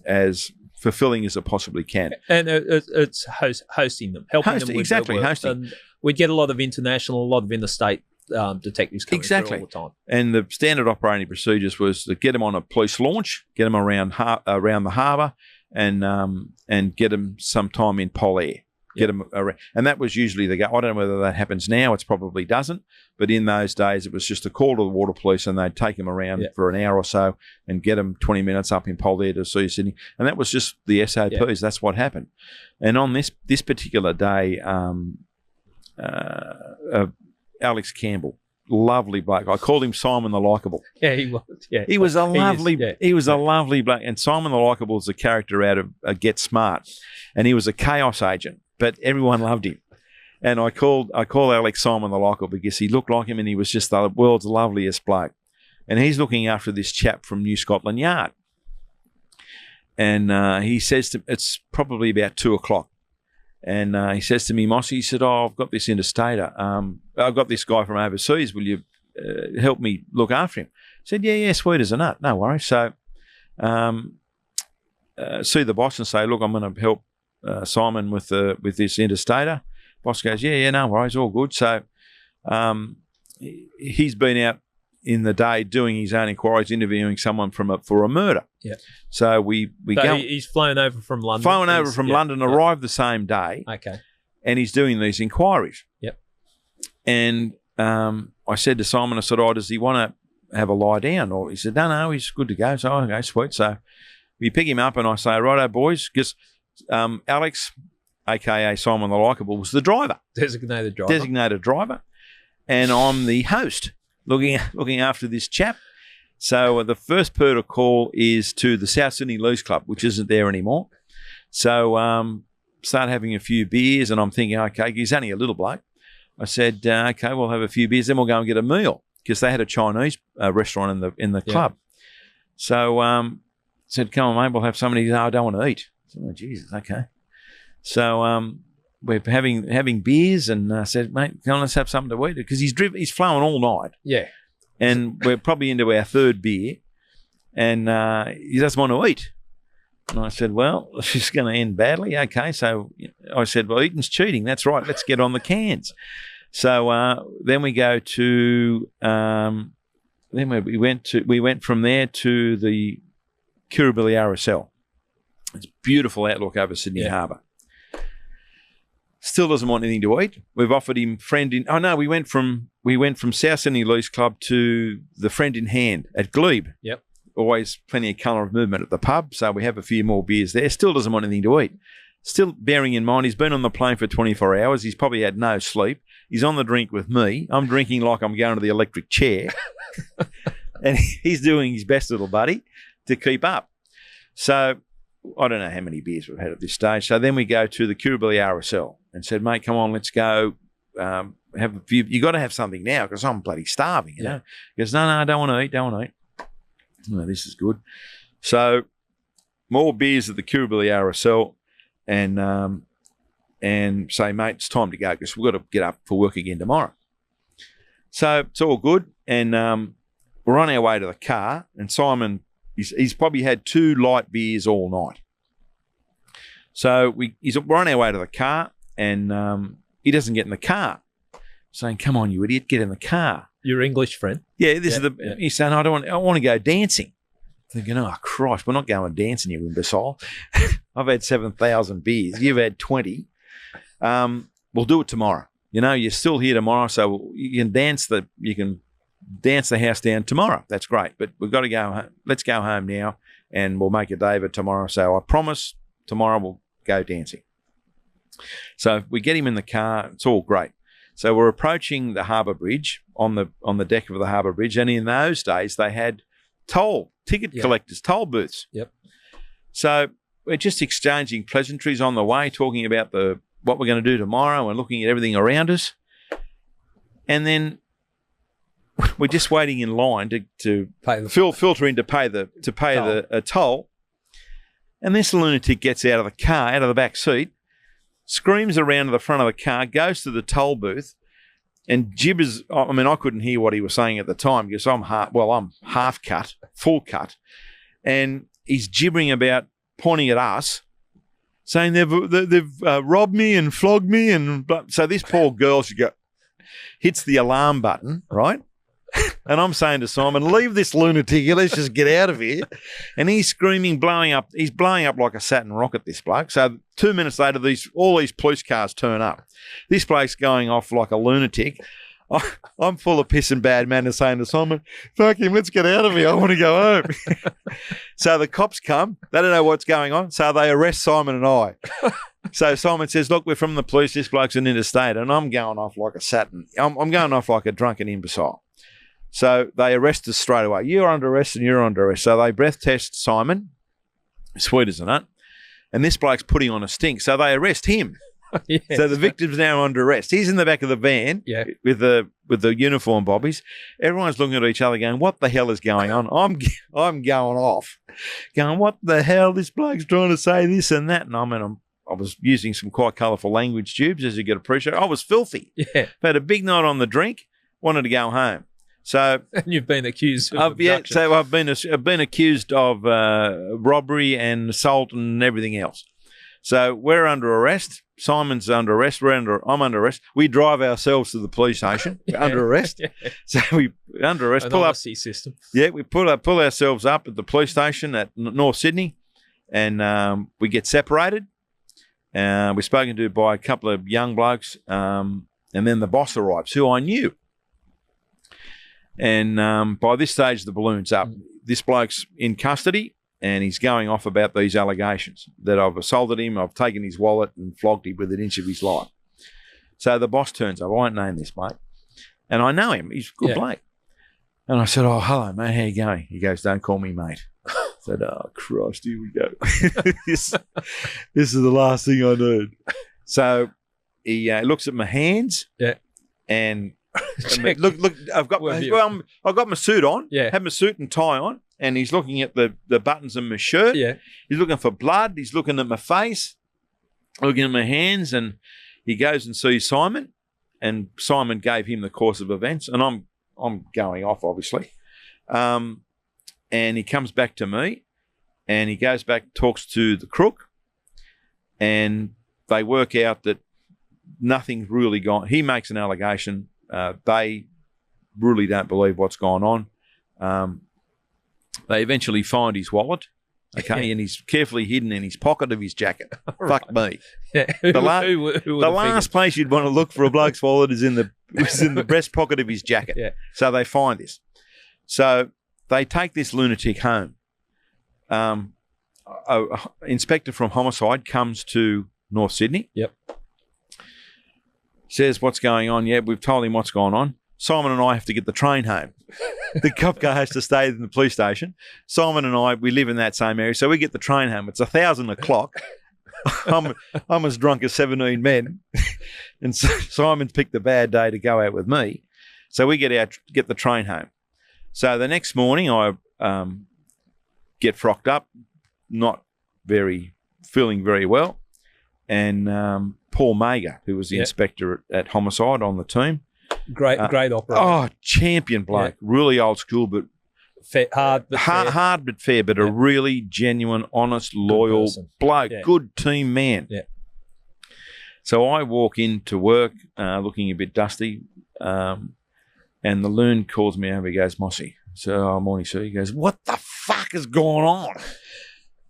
as fulfilling as it possibly can. And it's hosting them, helping them with their work. Hosting. And we get a lot of international, a lot of interstate detectives coming through all the time. And the standard operating procedures was to get them on a police launch, get them around the harbour, and get them sometime in Pol Air. Get them around. And that was usually the go. I don't know whether that happens now. It probably doesn't. But in those days, it was just a call to the water police, and they'd take them around for an hour or so and get them 20 minutes up in Pol Air to see Sydney. And that was just the SOPs. Yeah. That's what happened. And on this particular day, Alex Campbell, lovely bloke. I called him Simon the Likeable. Yeah, he was. Yeah, he was a lovely bloke. And Simon the Likeable is a character out of Get Smart, and he was a chaos agent, but everyone loved him. And I called Alex Simon the Likeable because he looked like him, and he was just the world's loveliest bloke. And he's looking after this chap from New Scotland Yard. And he says it's probably about 2:00. And he says to me, Mossy, he said, I've got this interstater. I've got this guy from overseas. Will you help me look after him? I said, yeah, sweet as a nut. No worries. So see the boss and say, look, I'm going to help Simon with this interstater. Boss goes, yeah, no worries, all good. So he's been out in the day doing his own inquiries, interviewing someone for a murder. Yeah. So we go. He's flown over from London. London, arrived the same day. Okay. And he's doing these inquiries. Yep. And I said to Simon, I said, does he want have a lie down? Or he said, no, he's good to go. So, okay, sweet. So we pick him up and I say, righto, boys, because Alex, a.k.a. Simon the Likeable, was the driver. Designated driver. And I'm the host, looking after this chap. So the first port of call is to the South Sydney Lease Club, which isn't there anymore. So start having a few beers, and I'm thinking, okay, he's only a little bloke. I said, okay, we'll have a few beers, then we'll go and get a meal, because they had a Chinese restaurant in the club. So said, come on, mate, we'll have something. He said, no, I don't want to eat. I said, oh, Jesus, okay. So we're having beers, and I said, mate, come on, let's have something to eat, because he's flown all night. Yeah. And we're probably into our third beer, and he doesn't want to eat. And I said, well, this is going to end badly. Okay, so I said, well, eating's cheating. That's right. Let's get on the cans. So then we go to we went from there to the Kirribilli RSL. It's a beautiful outlook over Sydney Harbour. Still doesn't want anything to eat. We've offered him friend in. Oh no, we went from South Sydney Lease Club to the Friend in Hand at Glebe. Yep. Always plenty of colour of movement at the pub, so we have a few more beers there. Still doesn't want anything to eat. Still bearing in mind he's been on the plane for 24 hours. He's probably had no sleep. He's on the drink with me. I'm drinking like I'm going to the electric chair. And he's doing his best, little buddy, to keep up. So I don't know how many beers we've had at this stage. So then we go to the Kirribilli RSL and said, mate, come on, let's go have a few. You got to have something now, because I'm bloody starving, you know. He goes, no, I don't want to eat. Oh, this is good. So more beers at the Kirribilli RSL, and say, mate, it's time to go, because we've got to get up for work again tomorrow. So it's all good, and we're on our way to the car, and Simon, he's probably had 2 light beers all night. So we're on our way to the car, and he doesn't get in the car, saying, come on, you idiot, get in the car. Your English friend. Yeah, he's saying, I want to go dancing. Thinking, oh, Christ, we're not going dancing, you imbecile. I've had 7,000 beers. You've had 20. We'll do it tomorrow. You know, you're still here tomorrow, so you can dance the house down tomorrow. That's great. But we've got to go home. Let's go home now, and we'll make a day of it tomorrow. So I promise tomorrow we'll go dancing. So we get him in the car. It's all great. So we're approaching the Harbour Bridge, on the deck of the Harbour Bridge, and in those days they had ticket collectors, toll booths. Yep. So we're just exchanging pleasantries on the way, talking about what we're going to do tomorrow and looking at everything around us. And then we're just waiting in line to filter in to pay the toll. And this lunatic gets out of the car, out of the back seat, screams around to the front of the car, goes to the toll booth, and gibbers. I mean, I couldn't hear what he was saying at the time, because I'm half cut, full cut, and he's gibbering about, pointing at us, saying they've robbed me and flogged me, and so this poor girl, hits the alarm button, right? And I'm saying to Simon, leave this lunatic, let's just get out of here. And he's screaming, blowing up. He's blowing up like a Saturn rocket, this bloke. So 2 minutes later, all these police cars turn up. This bloke's going off like a lunatic. I'm full of piss and bad manners, saying to Simon, fuck him, let's get out of here. I want to go home. So the cops come. They don't know what's going on. So they arrest Simon and I. So Simon says, look, we're from the police. This bloke's an interstate. And I'm going off like a Saturn. I'm going off like a drunken imbecile. So they arrest us straight away. You're under arrest and you're under arrest. So they breath test Simon, sweet as a nut, and this bloke's putting on a stink. So they arrest him. Yes. So the victim's now under arrest. He's in the back of the van with the uniform bobbies. Everyone's looking at each other going, what the hell is going on? I'm going off, going, what the hell? This bloke's trying to say this and that. And I was using some quite colourful language tubes, as you can appreciate. I was filthy. Yeah. Had a big night on the drink, wanted to go home. So and you've been accused of abduction. So I've been accused of robbery and assault and everything else. So we're under arrest. Simon's under arrest. I'm under arrest. We drive ourselves to the police station under arrest. Yeah. So we under arrest. Pull up system. Yeah, we pull ourselves up at the police station at North Sydney, and we get separated. We're spoken to by a couple of young blokes, and then the boss arrives, who I knew. And by this stage, the balloon's up. This bloke's in custody, and he's going off about these allegations that I've assaulted him, I've taken his wallet and flogged him with an inch of his life. So the boss turns up. I won't name this bloke. And I know him. He's a good bloke. And I said, "Oh, hello, mate. How you going?" He goes, "Don't call me mate." I said, "Oh, Christ, here we go. this is the last thing I need." So he looks at my hands. Yeah. And look, I've got my suit on. Yeah. Have my suit and tie on. And he's looking at the buttons of my shirt. Yeah. He's looking for blood. He's looking at my face, looking at my hands, and he goes and sees Simon. And Simon gave him the course of events, and I'm going off, obviously. And he comes back to me, and he goes back, talks to the crook, and they work out that nothing's really gone. He makes an allegation. They really don't believe what's gone on. They eventually find his wallet, okay, and he's carefully hidden in his pocket of his jacket. Fuck me. Yeah. The last place you'd want to look for a bloke's wallet is in the breast pocket of his jacket. Yeah. So they find this. So they take this lunatic home. An inspector from Homicide comes to North Sydney. Yep. Says, "What's going on?" "Yeah, we've told him what's gone on." Simon and I have to get the train home. The cop car has to stay in the police station. Simon and I, we live in that same area, so we get the train home. It's 1,000 o'clock. I'm as drunk as 17 men, and so Simon's picked a bad day to go out with me. So we get the train home. So the next morning, I get frocked up, not feeling very well, and Paul Mager, who was the inspector at Homicide on the team. Great operator. Oh, champion bloke. Yeah. Really old school, but hard but fair. Hard but fair, but a really genuine, honest, loyal bloke. Yeah. Good team man. Yeah. So I walk into work looking a bit dusty, and the loon calls me over. He goes, "Mossy." So, "Oh, morning, sir." He goes, "What the fuck is going on?"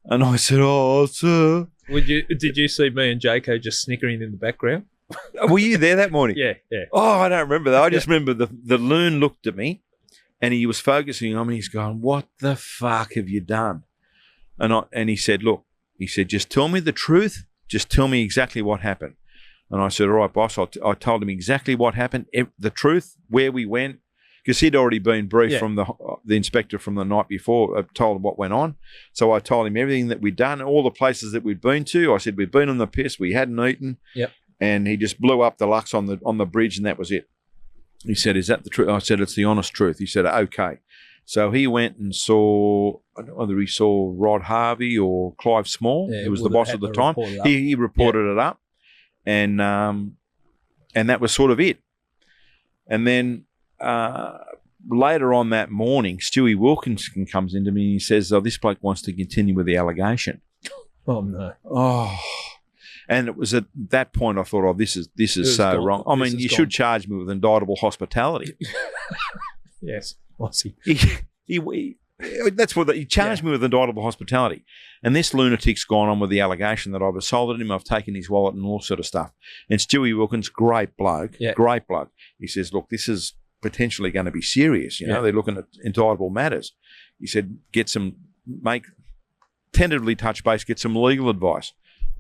And I said, "Oh, sir." Did you see me and Jaco just snickering in the background? Were you there that morning? Yeah. Oh, I don't remember that. I just remember the loon looked at me, and he was focusing on me. He's going, "What the fuck have you done?" And he said, "Look," he said, "just tell me the truth. Just tell me exactly what happened." And I said, "All right, boss." I told him exactly what happened, the truth, where we went, because he'd already been briefed from the inspector from the night before. I told him what went on. So I told him everything that we'd done, all the places that we'd been to. I said we'd been on the piss, we hadn't eaten. Yep. And he just blew up the Lux on the bridge, and that was it. He said, "Is that the truth?" I said, "It's the honest truth." He said, "Okay." So he went and saw, I don't know whether he saw Rod Harvey or Clive Small, who was the boss at the time. He reported it up, and that was sort of it. And then later on that morning, Stewie Wilkinson comes into me and he says, "Oh, this bloke wants to continue with the allegation." Oh no! Oh. And it was at that point I thought, "Oh, this is so wrong." I mean, you should charge me with indictable hospitality. Yes, Mossy. That's what he charged me with indictable hospitality. And this lunatic's gone on with the allegation that I've assaulted him, I've taken his wallet, and all sort of stuff. And Stewie Wilkins, great bloke. He says, "Look, this is potentially going to be serious. You know, they're looking at indictable matters." He said, tentatively touch base, get some legal advice.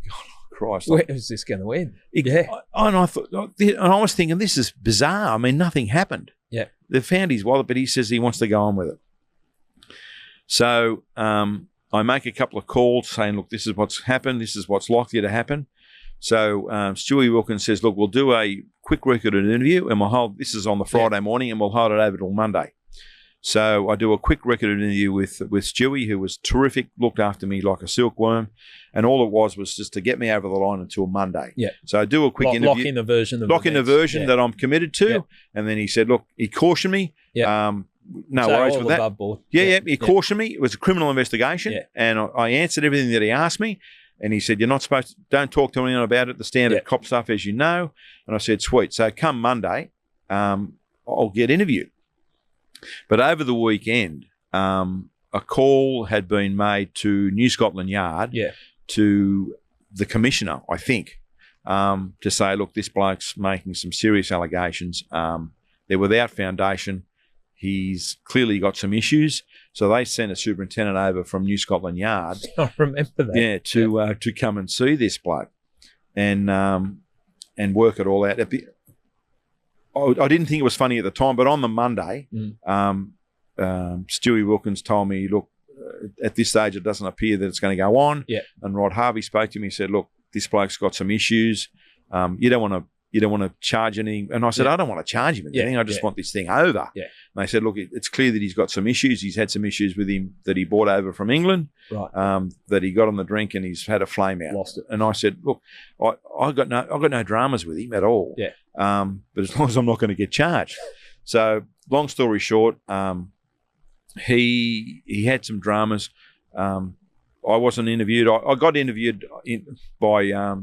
God, Christ. Where is this going to end? And I was thinking, this is bizarre. I mean, nothing happened. Yeah. They found his wallet, but he says he wants to go on with it. So I make a couple of calls saying, "Look, this is what's happened. This is what's likely to happen." So Stewie Wilkins says, "Look, we'll do a quick recorded interview, and this is on the Friday morning, and we'll hold it over till Monday." So I do a quick recorded interview with Stewie, who was terrific, looked after me like a silkworm, and all it was just to get me over the line until Monday. Yeah. So I do a quick interview. Lock in the version that I'm committed to. Yeah. And then he said, "Look," he cautioned me. Yeah. No worries with that. Board. He cautioned me. It was a criminal investigation, and I answered everything that he asked me. And he said, "You're not supposed to, don't talk to anyone about it, the standard cop stuff, as you know." And I said, "Sweet." So come Monday, I'll get interviewed. But over the weekend, a call had been made to New Scotland Yard to the commissioner, I think, to say, "Look, this bloke's making some serious allegations. They're without foundation. He's clearly got some issues. So they sent a superintendent over from New Scotland Yard. I remember that. Yeah, to come and see this bloke and work it all out. I didn't think it was funny at the time, but on the Monday, Stewie Wilkins told me, look, at this stage it doesn't appear that it's going to go on. Yeah. And Rod Harvey spoke to me. He said, look, this bloke's got some issues. You don't want to charge anything. And I said, I don't want to charge him anything. I just want this thing over. Yeah. And they said, look, it's clear that he's got some issues. He's had some issues with him that he brought over from England, right? That he got on the drink and he's had a flame out. Lost it. And I said, look, I've got no dramas with him at all. Yeah. But as long as I'm not going to get charged. So long story short, he had some dramas. I wasn't interviewed. I got interviewed by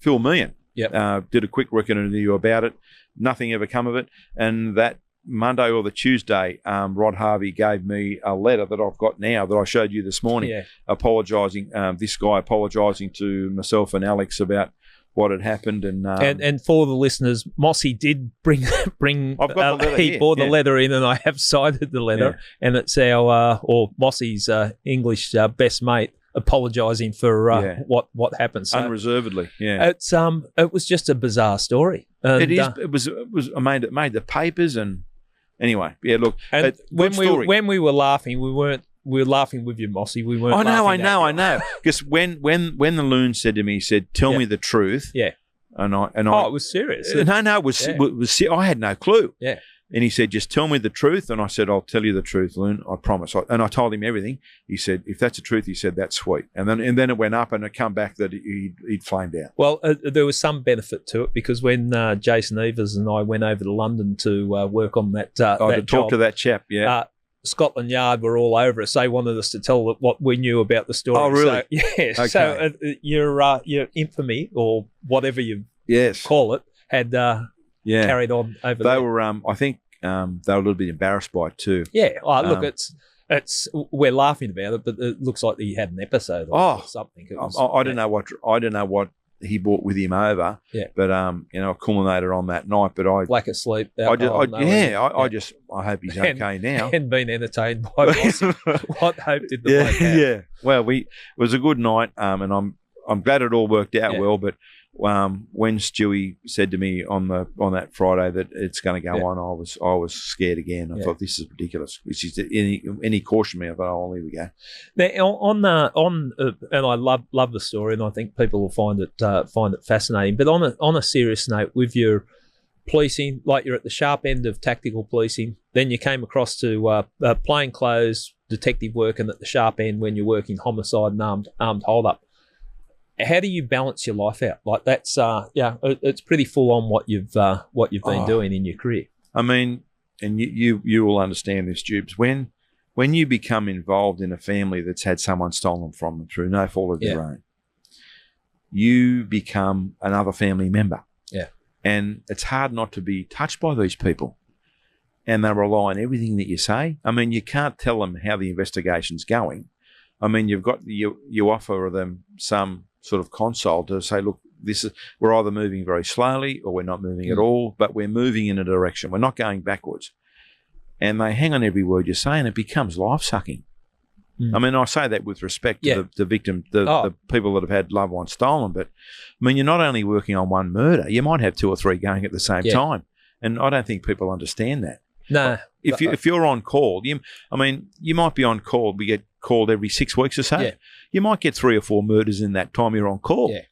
Phil Meehan. Yep. Did a quick record interview about it. Nothing ever come of it. And that Monday or the Tuesday, Rod Harvey gave me a letter that I've got now that I showed you this morning, apologising. This guy apologising to myself and Alex about what had happened. And for the listeners, Mossy did bring. I've got the letter he here. brought the letter in, and I have cited the letter, and it's our or Mossy's English best mate apologising for what happened. So unreservedly, it was just a bizarre story. And, it is. It was. I made the papers, and anyway, look. And when we were laughing, we were laughing with you, Mossy. We weren't. I know. Because when the loon said to me, he said, "Tell me the truth." Yeah. And I. It was serious. No, it was. I had no clue. Yeah. And he said, "Just tell me the truth." And I said, "I'll tell you the truth, Loon. I promise." And I told him everything. He said, "If that's the truth," he said, "that's sweet." And then it went up, and it come back that he'd flamed out. Well, there was some benefit to it because when Jason Evers and I went over to London to work on that, talk to that chap. Yeah. Scotland Yard were all over us. They wanted us to tell what we knew about the story. Oh, really? So, yeah. Okay. So your infamy or whatever you call it had carried on over there. They were, I think, they were a little bit embarrassed by it too. Yeah. Look, it's we're laughing about it, but it looks like he had an episode or something. I don't know what he brought with him over. Yeah. But it culminated on that night. But lack of sleep. I hope he's okay now. And been entertained by Mossy. What hope did the bloke have? Yeah. Well, it was a good night, and I'm glad it all worked out well. But when Stewie said to me on that Friday that it's going to go on, I was scared again. I thought, this is ridiculous. Which is any caution me. I thought, oh, here we go. Now and I love the story, and I think people will find it fascinating. But on a serious note, with your policing, like you're at the sharp end of tactical policing, then you came across to plainclothes detective work, and at the sharp end when you're working homicide and armed hold-up. How do you balance your life out? Like that's it's pretty full on what you've been doing in your career. I mean, and you will understand this, Jubes. When you become involved in a family that's had someone stolen from them through no fault of their own, you become another family member. Yeah. And it's hard not to be touched by these people. And they rely on everything that you say. I mean, you can't tell them how the investigation's going. I mean, you offer them some sort of console to say, look, we're either moving very slowly or we're not moving at all, but we're moving in a direction. We're not going backwards. And they hang on every word you say, and it becomes life-sucking. I mean, I say that with respect to the victim, the people that have had loved ones stolen, but I mean, you're not only working on one murder, you might have two or three going at the same time. And I don't think people understand that. No. If you're on call, you might be on call. We get called every 6 weeks or so. Yeah. You might get 3 or 4 murders in that time you're on call. Yeah.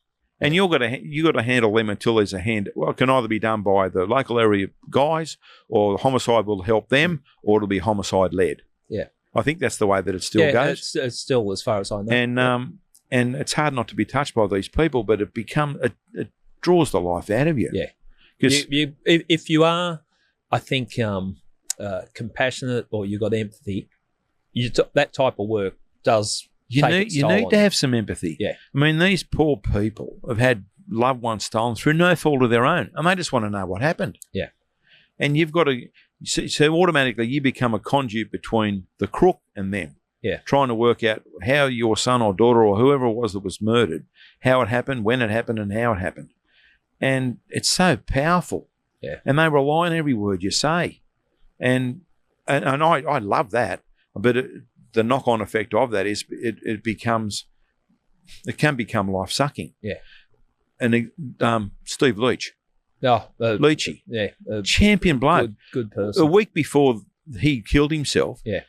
And you got to handle them until there's a hand. Well, it can either be done by the local area guys, or homicide will help them, or it'll be homicide led. Yeah. I think that's the way that it still goes. It's still, as far as I know. And it's hard not to be touched by these people, but it draws the life out of you. Yeah. Because if you are, I think, compassionate or you got empathy, that type of work does. You need to have some empathy. Yeah. I mean, these poor people have had loved ones stolen through no fault of their own, and they just want to know what happened. Yeah. And you've got to, so automatically you become a conduit between the crook and them. Yeah. Trying to work out how your son or daughter or whoever it was that was murdered, how it happened, when it happened, and how it happened. And it's so powerful. Yeah. And they rely on every word you say. And and I love that, but the knock-on effect of that is it can become life-sucking. Yeah. And Steve Leach. Leachy. Yeah. Champion bloke. Good person. A week before he killed himself, yeah,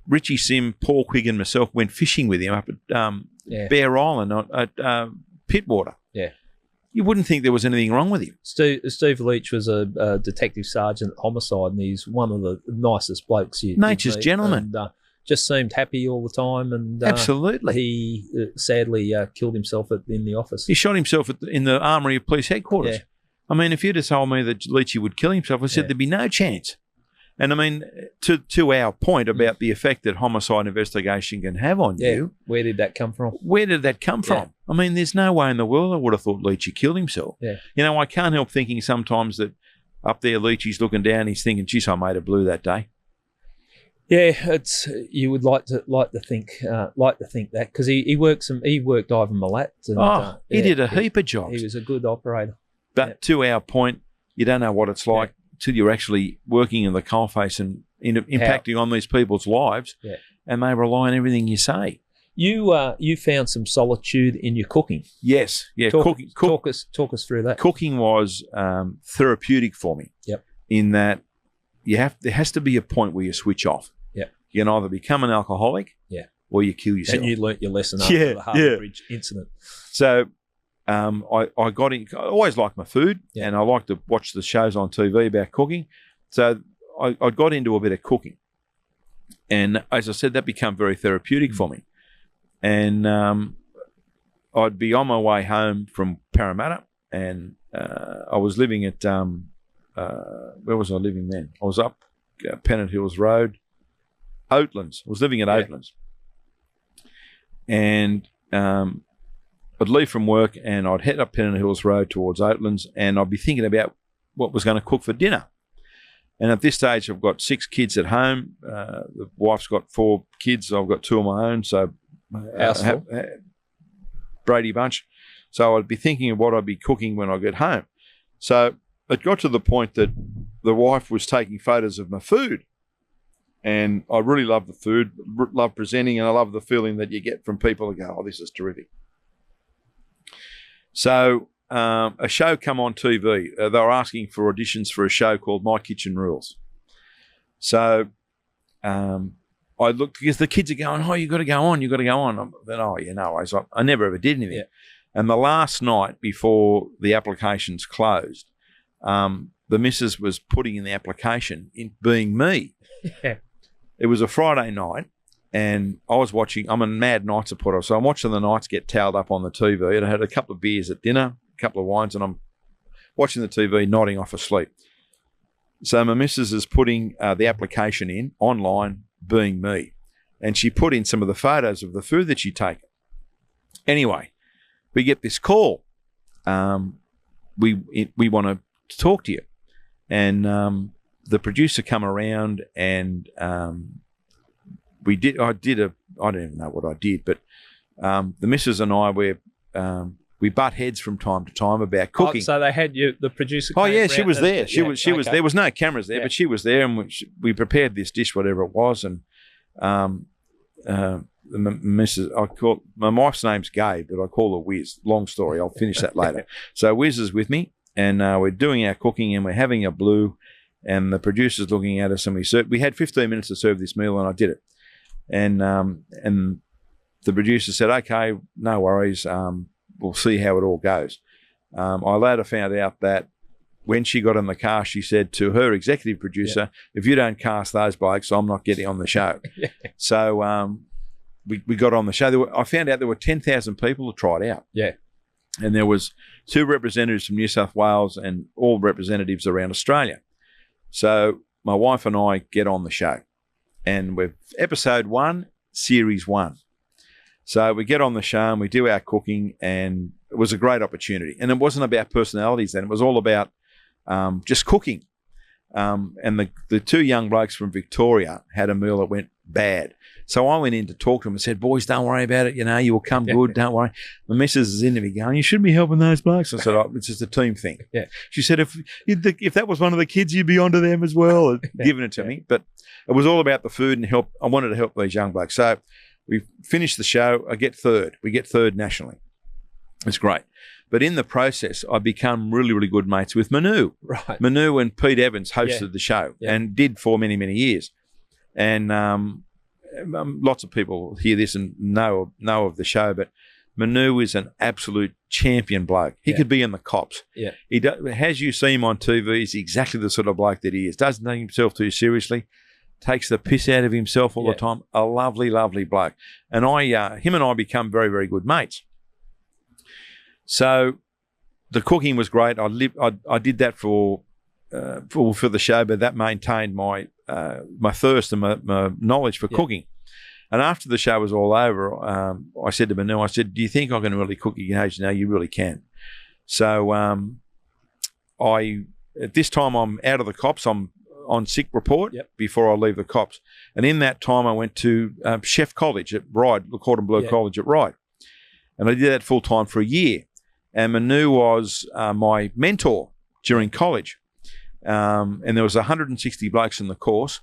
Richie Sim, Paul Quigg and myself went fishing with him up at Bear Island at Pittwater. Yeah. You wouldn't think there was anything wrong with him. Steve Leach was a detective sergeant at Homicide, and he's one of the nicest blokes you Nature's meet, gentleman. And, just seemed happy all the time, and absolutely, he sadly killed himself in the office. He shot himself in the armoury of police headquarters. Yeah. I mean, if you'd have told me that Leachy would kill himself, I said there'd be no chance. And I mean, to our point about the effect that homicide investigation can have on you. Where did that come from? Where did that come from? I mean, there's no way in the world I would have thought Leachy killed himself. Yeah. You know, I can't help thinking sometimes that up there Leachy's looking down, he's thinking, geez, I made a blue that day. Yeah, you would like to think that, because he worked Ivan Milat. And, he did a heap of jobs. He was a good operator. But to our point, you don't know what it's like till you're actually working in the coalface and impacting on these people's lives, and they rely on everything you say. You found some solitude in your cooking. Yes, yeah. Talk us through that. Cooking was therapeutic for me. Yep. In that there has to be a point where you switch off. Yep. You can either become an alcoholic, or you kill yourself. And you learnt your lesson after the Harbour Bridge incident. So I got in. I always liked my food, and I like to watch the shows on TV about cooking. So I got into a bit of cooking, and as I said, that became very therapeutic for me. And I'd be on my way home from Parramatta, and I was living at where was I living then? I was up Pennant Hills Road, Oatlands. I was living at Oatlands, and I'd leave from work and I'd head up Pennant Hills Road towards Oatlands, and I'd be thinking about what was going to cook for dinner. And at this stage, I've got 6 kids at home. The wife's got 4 kids. I've got 2 of my own, so Brady bunch. So I'd be thinking of what I'd be cooking when I get home. So it got to the point that the wife was taking photos of my food, and I really love the food, love presenting, and I love the feeling that you get from people who go, "Oh, this is terrific." So a show come on TV. They were asking for auditions for a show called My Kitchen Rules. So I looked, because the kids are going, "Oh, you got to go on, you got to go on." Then, I never ever did anything. Yeah. And the last night before the applications closed, the missus was putting in the application in being me. Yeah. It was a Friday night, and I was watching. I'm a mad night supporter, so I'm watching the Knights get towed up on the TV. And I had a couple of beers at dinner, a couple of wines, and I'm watching the TV, nodding off asleep. So my missus is putting the application in online, being me, and she put in some of the photos of the food that she'd taken. Anyway, we get this call. We want to talk to you, and the producer come around, and I don't even know what I did, but the missus and I, we butt heads from time to time about cooking. Oh, so they had you, the producer. Oh yeah, she was there. She was. There was no cameras there, but she was there, and we prepared this dish, whatever it was, and Mrs. My wife's name's Gabe, but I call her Wiz. Long story. I'll finish that later. So Wiz is with me, and we're doing our cooking, and we're having a blue, and the producer's looking at us, and we had 15 minutes to serve this meal, and I did it, and the producer said, "Okay, no worries. We'll see how it all goes." I later found out that when she got in the car, she said to her executive producer, "If you don't cast those blokes, I'm not getting on the show." So we got on the show. I found out there were 10,000 people who tried out. Yeah. And there was 2 representatives from New South Wales and all representatives around Australia. So my wife and I get on the show, and we're episode 1, series 1. So we get on the show and we do our cooking, and it was a great opportunity. And it wasn't about personalities then. It was all about just cooking. And the 2 young blokes from Victoria had a meal that went bad. So I went in to talk to him and said, boys, don't worry about it. You will come good. Don't worry. My missus is into me going, you shouldn't be helping those blokes. I said, it's just a team thing. Yeah. She said, if that was one of the kids, you'd be onto them as well, and giving it to me. But it was all about the food and help. I wanted to help these young blokes. So we finished the show. I get third. We get third nationally. It's great. But in the process, I become really, really good mates with Manu. Right. Manu and Pete Evans hosted the show and did for many, many years. And lots of people hear this and know of the show, but Manu is an absolute champion bloke. He could be in the cops. Yeah. As you see him on TV, he's exactly the sort of bloke that he is. Doesn't take himself too seriously. Takes the piss out of himself all the time. A lovely, lovely bloke. And him and I become very, very good mates. So the cooking was great. I did that for the show, but that maintained my thirst and my knowledge for cooking. And after the show was all over, I said to Manu, I said, do you think I can really cook occasionally? No, you really can. So at this time, I'm out of the cops. I'm on sick report before I leave the cops. And in that time, I went to Chef College at Ryde, Le Cordon Bleu College at Ryde. And I did that full time for a year. And Manu was my mentor during college. And there was 160 blokes in the course.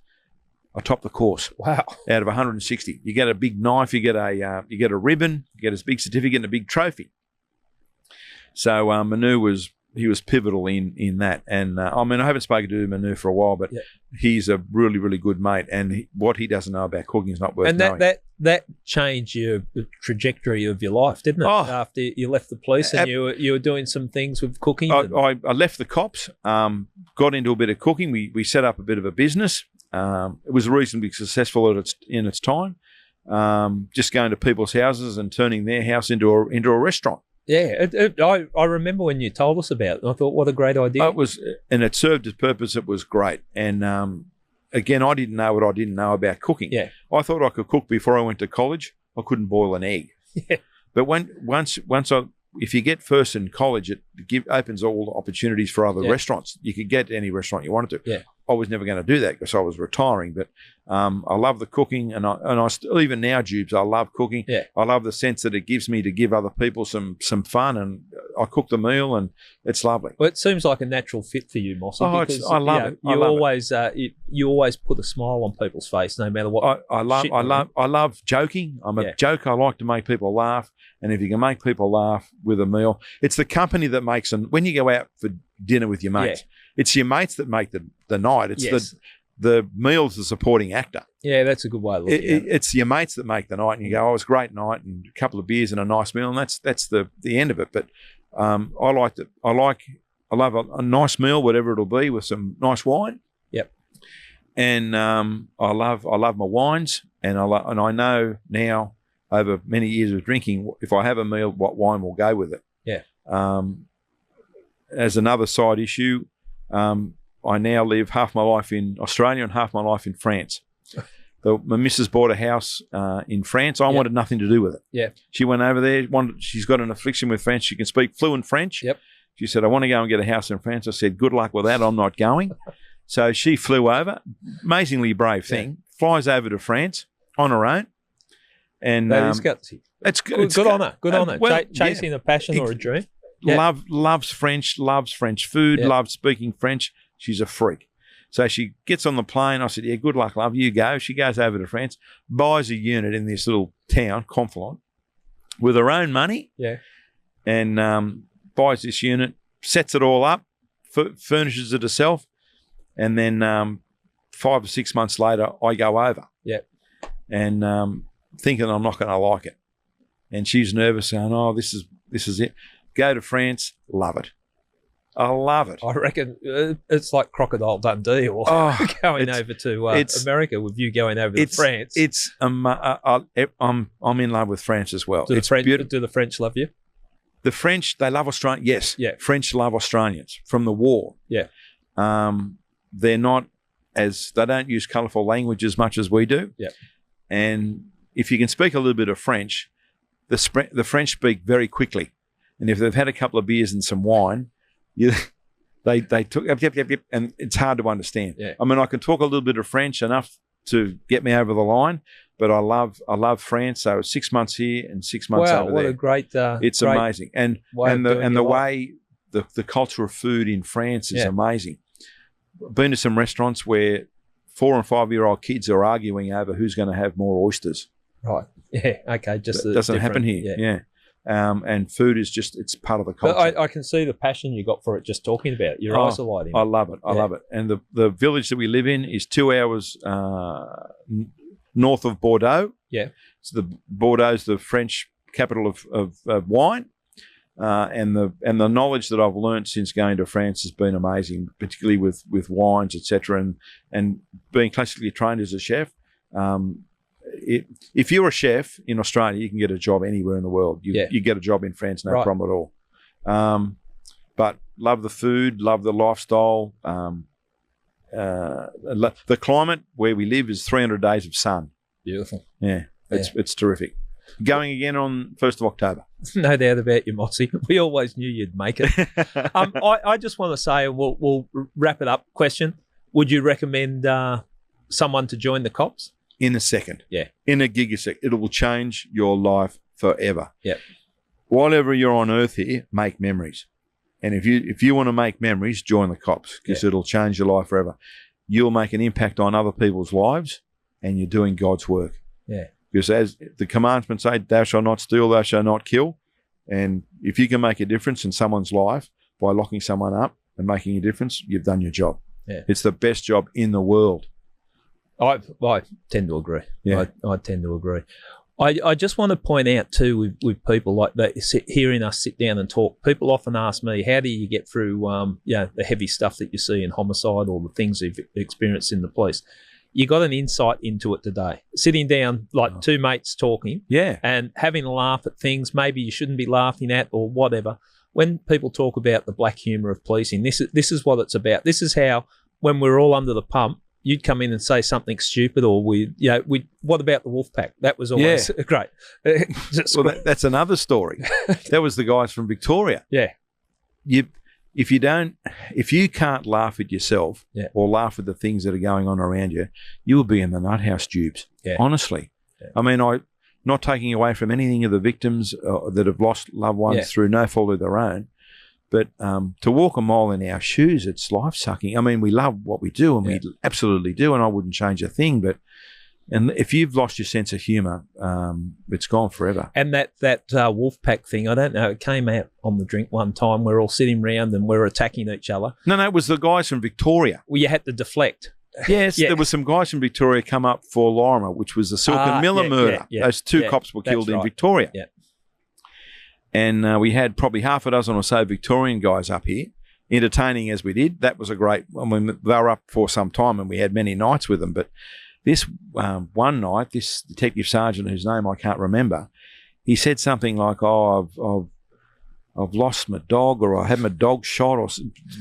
I topped the course. Wow! Out of 160, you get a big knife, you get a ribbon, you get a big certificate and a big trophy. So Manu was pivotal in that. And I haven't spoken to Manu for a while, but he's a really, really good mate. And what he doesn't know about cooking is not worth knowing. And that changed the trajectory of your life, didn't it? After you left the police and you were doing some things with cooking. I left the cops, got into a bit of cooking. We set up a bit of a business. It was reasonably successful in its time. Just going to people's houses and turning their house into a restaurant. Yeah, I remember when you told us about it. I thought, what a great idea. And it served its purpose. It was great. And again, I didn't know what I didn't know about cooking. Yeah. I thought I could cook before I went to college. I couldn't boil an egg. Yeah. But if you get first in college, it opens all the opportunities for other restaurants. You could get any restaurant you wanted to. Yeah. I was never going to do that because I was retiring, but I love the cooking, and I still, even now, Jubes, I love cooking. Yeah. I love the sense that it gives me to give other people some fun, and I cook the meal, and it's lovely. Well, it seems like a natural fit for you, Mossy. I love it. You always put a smile on people's face, no matter what. I love joking. I'm a joker. I like to make people laugh, and if you can make people laugh with a meal, it's the company that makes them. When you go out for dinner with your mates, it's your mates that make the night. It's the meal's the supporting actor. Yeah, that's a good way of looking at it. It's your mates that make the night, and you go, "Oh, it was a great night," and a couple of beers and a nice meal, and that's the end of it. But I love a nice meal, whatever it'll be, with some nice wine. Yep. And I love my wines, and I know now over many years of drinking, if I have a meal, what wine will go with it. Yeah. As another side issue, I now live half my life in Australia and half my life in France. My missus bought a house in France. I wanted nothing to do with it. Yeah. She went over there. She's got an affliction with French. She can speak fluent French. Yep. She said, I want to go and get a house in France. I said, good luck with that. I'm not going. So she flew over. Amazingly brave thing. Flies over to France on her own. And that is gutsy. It's good on her. Good on her. Well, chasing a passion or a dream. Yeah. Loves French, loves French food, loves speaking French. She's a freak. So she gets on the plane. I said, yeah, good luck, love. You go. She goes over to France, buys a unit in this little town, Conflans, with her own money. Yeah. And buys this unit, sets it all up, furnishes it herself. And then 5 or 6 months later, I go over. Yeah. And thinking I'm not going to like it. And she's nervous, saying, oh, this is it. Go to France, love it. I love it. I reckon it's like Crocodile Dundee or going over to America with you going over to France. I'm in love with France as well. Do the French love you? The French, they love Australia. Yes. Yeah. French love Australians from the war. Yeah. They don't use colourful language as much as we do. Yeah. And if you can speak a little bit of French, the French speak very quickly. And if they've had a couple of beers and some wine, they took yep, and it's hard to understand. Yeah. I mean, I can talk a little bit of French enough to get me over the line. But I love France. So 6 months here and 6 months over there. Wow, what a great! It's great amazing, and the way the culture of food in France is amazing. Been to some restaurants where 4 and 5 year old kids are arguing over who's going to have more oysters. Right. Yeah. Okay. Just that doesn't happen here. Yeah. And food is it's part of the culture. But I can see the passion you got for it just talking about it. Your eyes are lighting. I love it. I love it. And the village that we live in is 2 hours north of Bordeaux. Yeah. So Bordeaux's the French capital of wine. And the knowledge that I've learnt since going to France has been amazing, particularly with wines, etc. And being classically trained as a chef. If you're a chef in Australia, you can get a job anywhere in the world. You get a job in France, no problem at all. But love the food, love the lifestyle. The climate where we live is 300 days of sun. Beautiful. Yeah, it's terrific. Going again on 1st of October. No doubt about you, Mossy. We always knew you'd make it. I just want to say, we'll wrap it up. Question: would you recommend someone to join the cops? In a second. Yeah. In a gigasecond. It will change your life forever. Yeah. While you're on earth here, make memories. And if you want to make memories, join the cops, because it'll change your life forever. You'll make an impact on other people's lives, and you're doing God's work. Yeah. Because as the commandments say, thou shalt not steal, thou shalt not kill. And if you can make a difference in someone's life by locking someone up and making a difference, you've done your job. Yeah. It's the best job in the world. I tend to agree. Yeah. I tend to agree. I just want to point out too with people like that, hearing us sit down and talk, people often ask me, how do you get through the heavy stuff that you see in homicide or the things you've experienced in the police? You got an insight into it today. Sitting down like two mates talking and having a laugh at things maybe you shouldn't be laughing at or whatever. When people talk about the black humour of policing, this is what it's about. This is how, when we're all under the pump, you'd come in and say something stupid, or what about the wolf pack? That was always great. Well, that's another story. That was the guys from Victoria. Yeah. If you can't laugh at yourself or laugh at the things that are going on around you, you will be in the nut house, Jubes. Yeah. Honestly. Yeah. I mean, not taking away from anything of the victims that have lost loved ones through no fault of their own, but to walk a mile in our shoes, it's life-sucking. I mean, we love what we do, and we absolutely do, and I wouldn't change a thing, and if you've lost your sense of humour, it's gone forever. And that wolf pack thing, I don't know, it came out on the drink one time. We're all sitting round and we're attacking each other. No, it was the guys from Victoria. Well, you had to deflect. Yes, there were some guys from Victoria come up for Lorimer, which was the Silk and Miller murder. Those two cops were killed in Victoria. Yeah. And we had probably half a dozen or so Victorian guys up here, entertaining as we did. That was a great, I mean, they were up for some time and we had many nights with them. But this one night, this detective sergeant, whose name I can't remember, he said something like, I've lost my dog, or I had my dog shot, or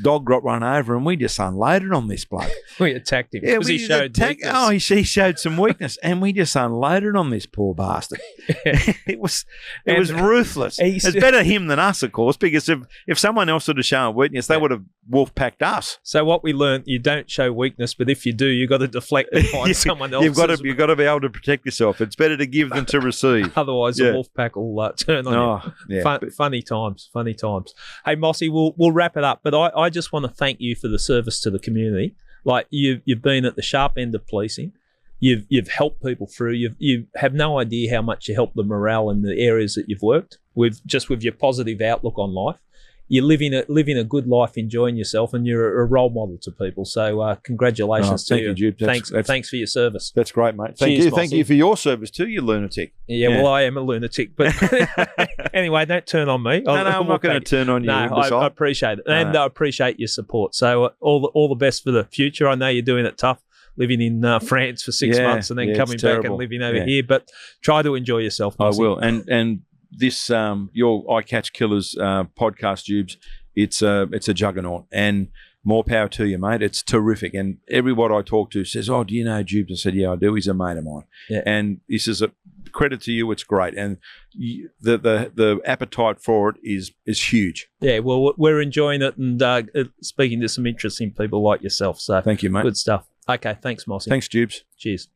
dog got run over, and we just unloaded on this bloke. We attacked him because he showed weakness. Oh, he showed some weakness, and we just unloaded on this poor bastard. It was ruthless. It's better him than us, of course, because if someone else would have shown weakness, they would have wolf-packed us. So what we learned, you don't show weakness, but if you do, you've got to deflect and find someone else. You've got to be able to protect yourself. It's better to give than to receive. Otherwise, the wolf pack will turn on you. Yeah. Funny times. Hey, Mossy, we'll wrap it up, but I just want to thank you for the service to the community. Like you've been at the sharp end of policing. You've helped people through. You have no idea how much you help the morale in the areas that you've worked with your positive outlook on life. You're living a good life, enjoying yourself, and you're a role model to people. So congratulations to you. Thank you, Jude. Thanks for your service. That's great, mate. Thank you for your service too, you lunatic. Yeah, well, I am a lunatic, but anyway, don't turn on me. No, I'm not going to turn on you. No, I appreciate it, and I appreciate your support. So all the best for the future. I know you're doing it tough, living in France for 6 months and then coming back and living over here, but try to enjoy yourself, Mossy. I will, and this your I Catch Killers podcast, Jubes, it's a juggernaut, and more power to you, mate. It's terrific, and everyone I talk to says, "Oh, do you know Jubes?" I said, "Yeah, I do. He's a mate of mine." Yeah. And this is a credit to you. It's great, and the appetite for it is huge. Yeah, well, we're enjoying it, and speaking to some interesting people like yourself. So thank you, mate. Good stuff. Okay, thanks, Mossy. Thanks, Jubes. Cheers.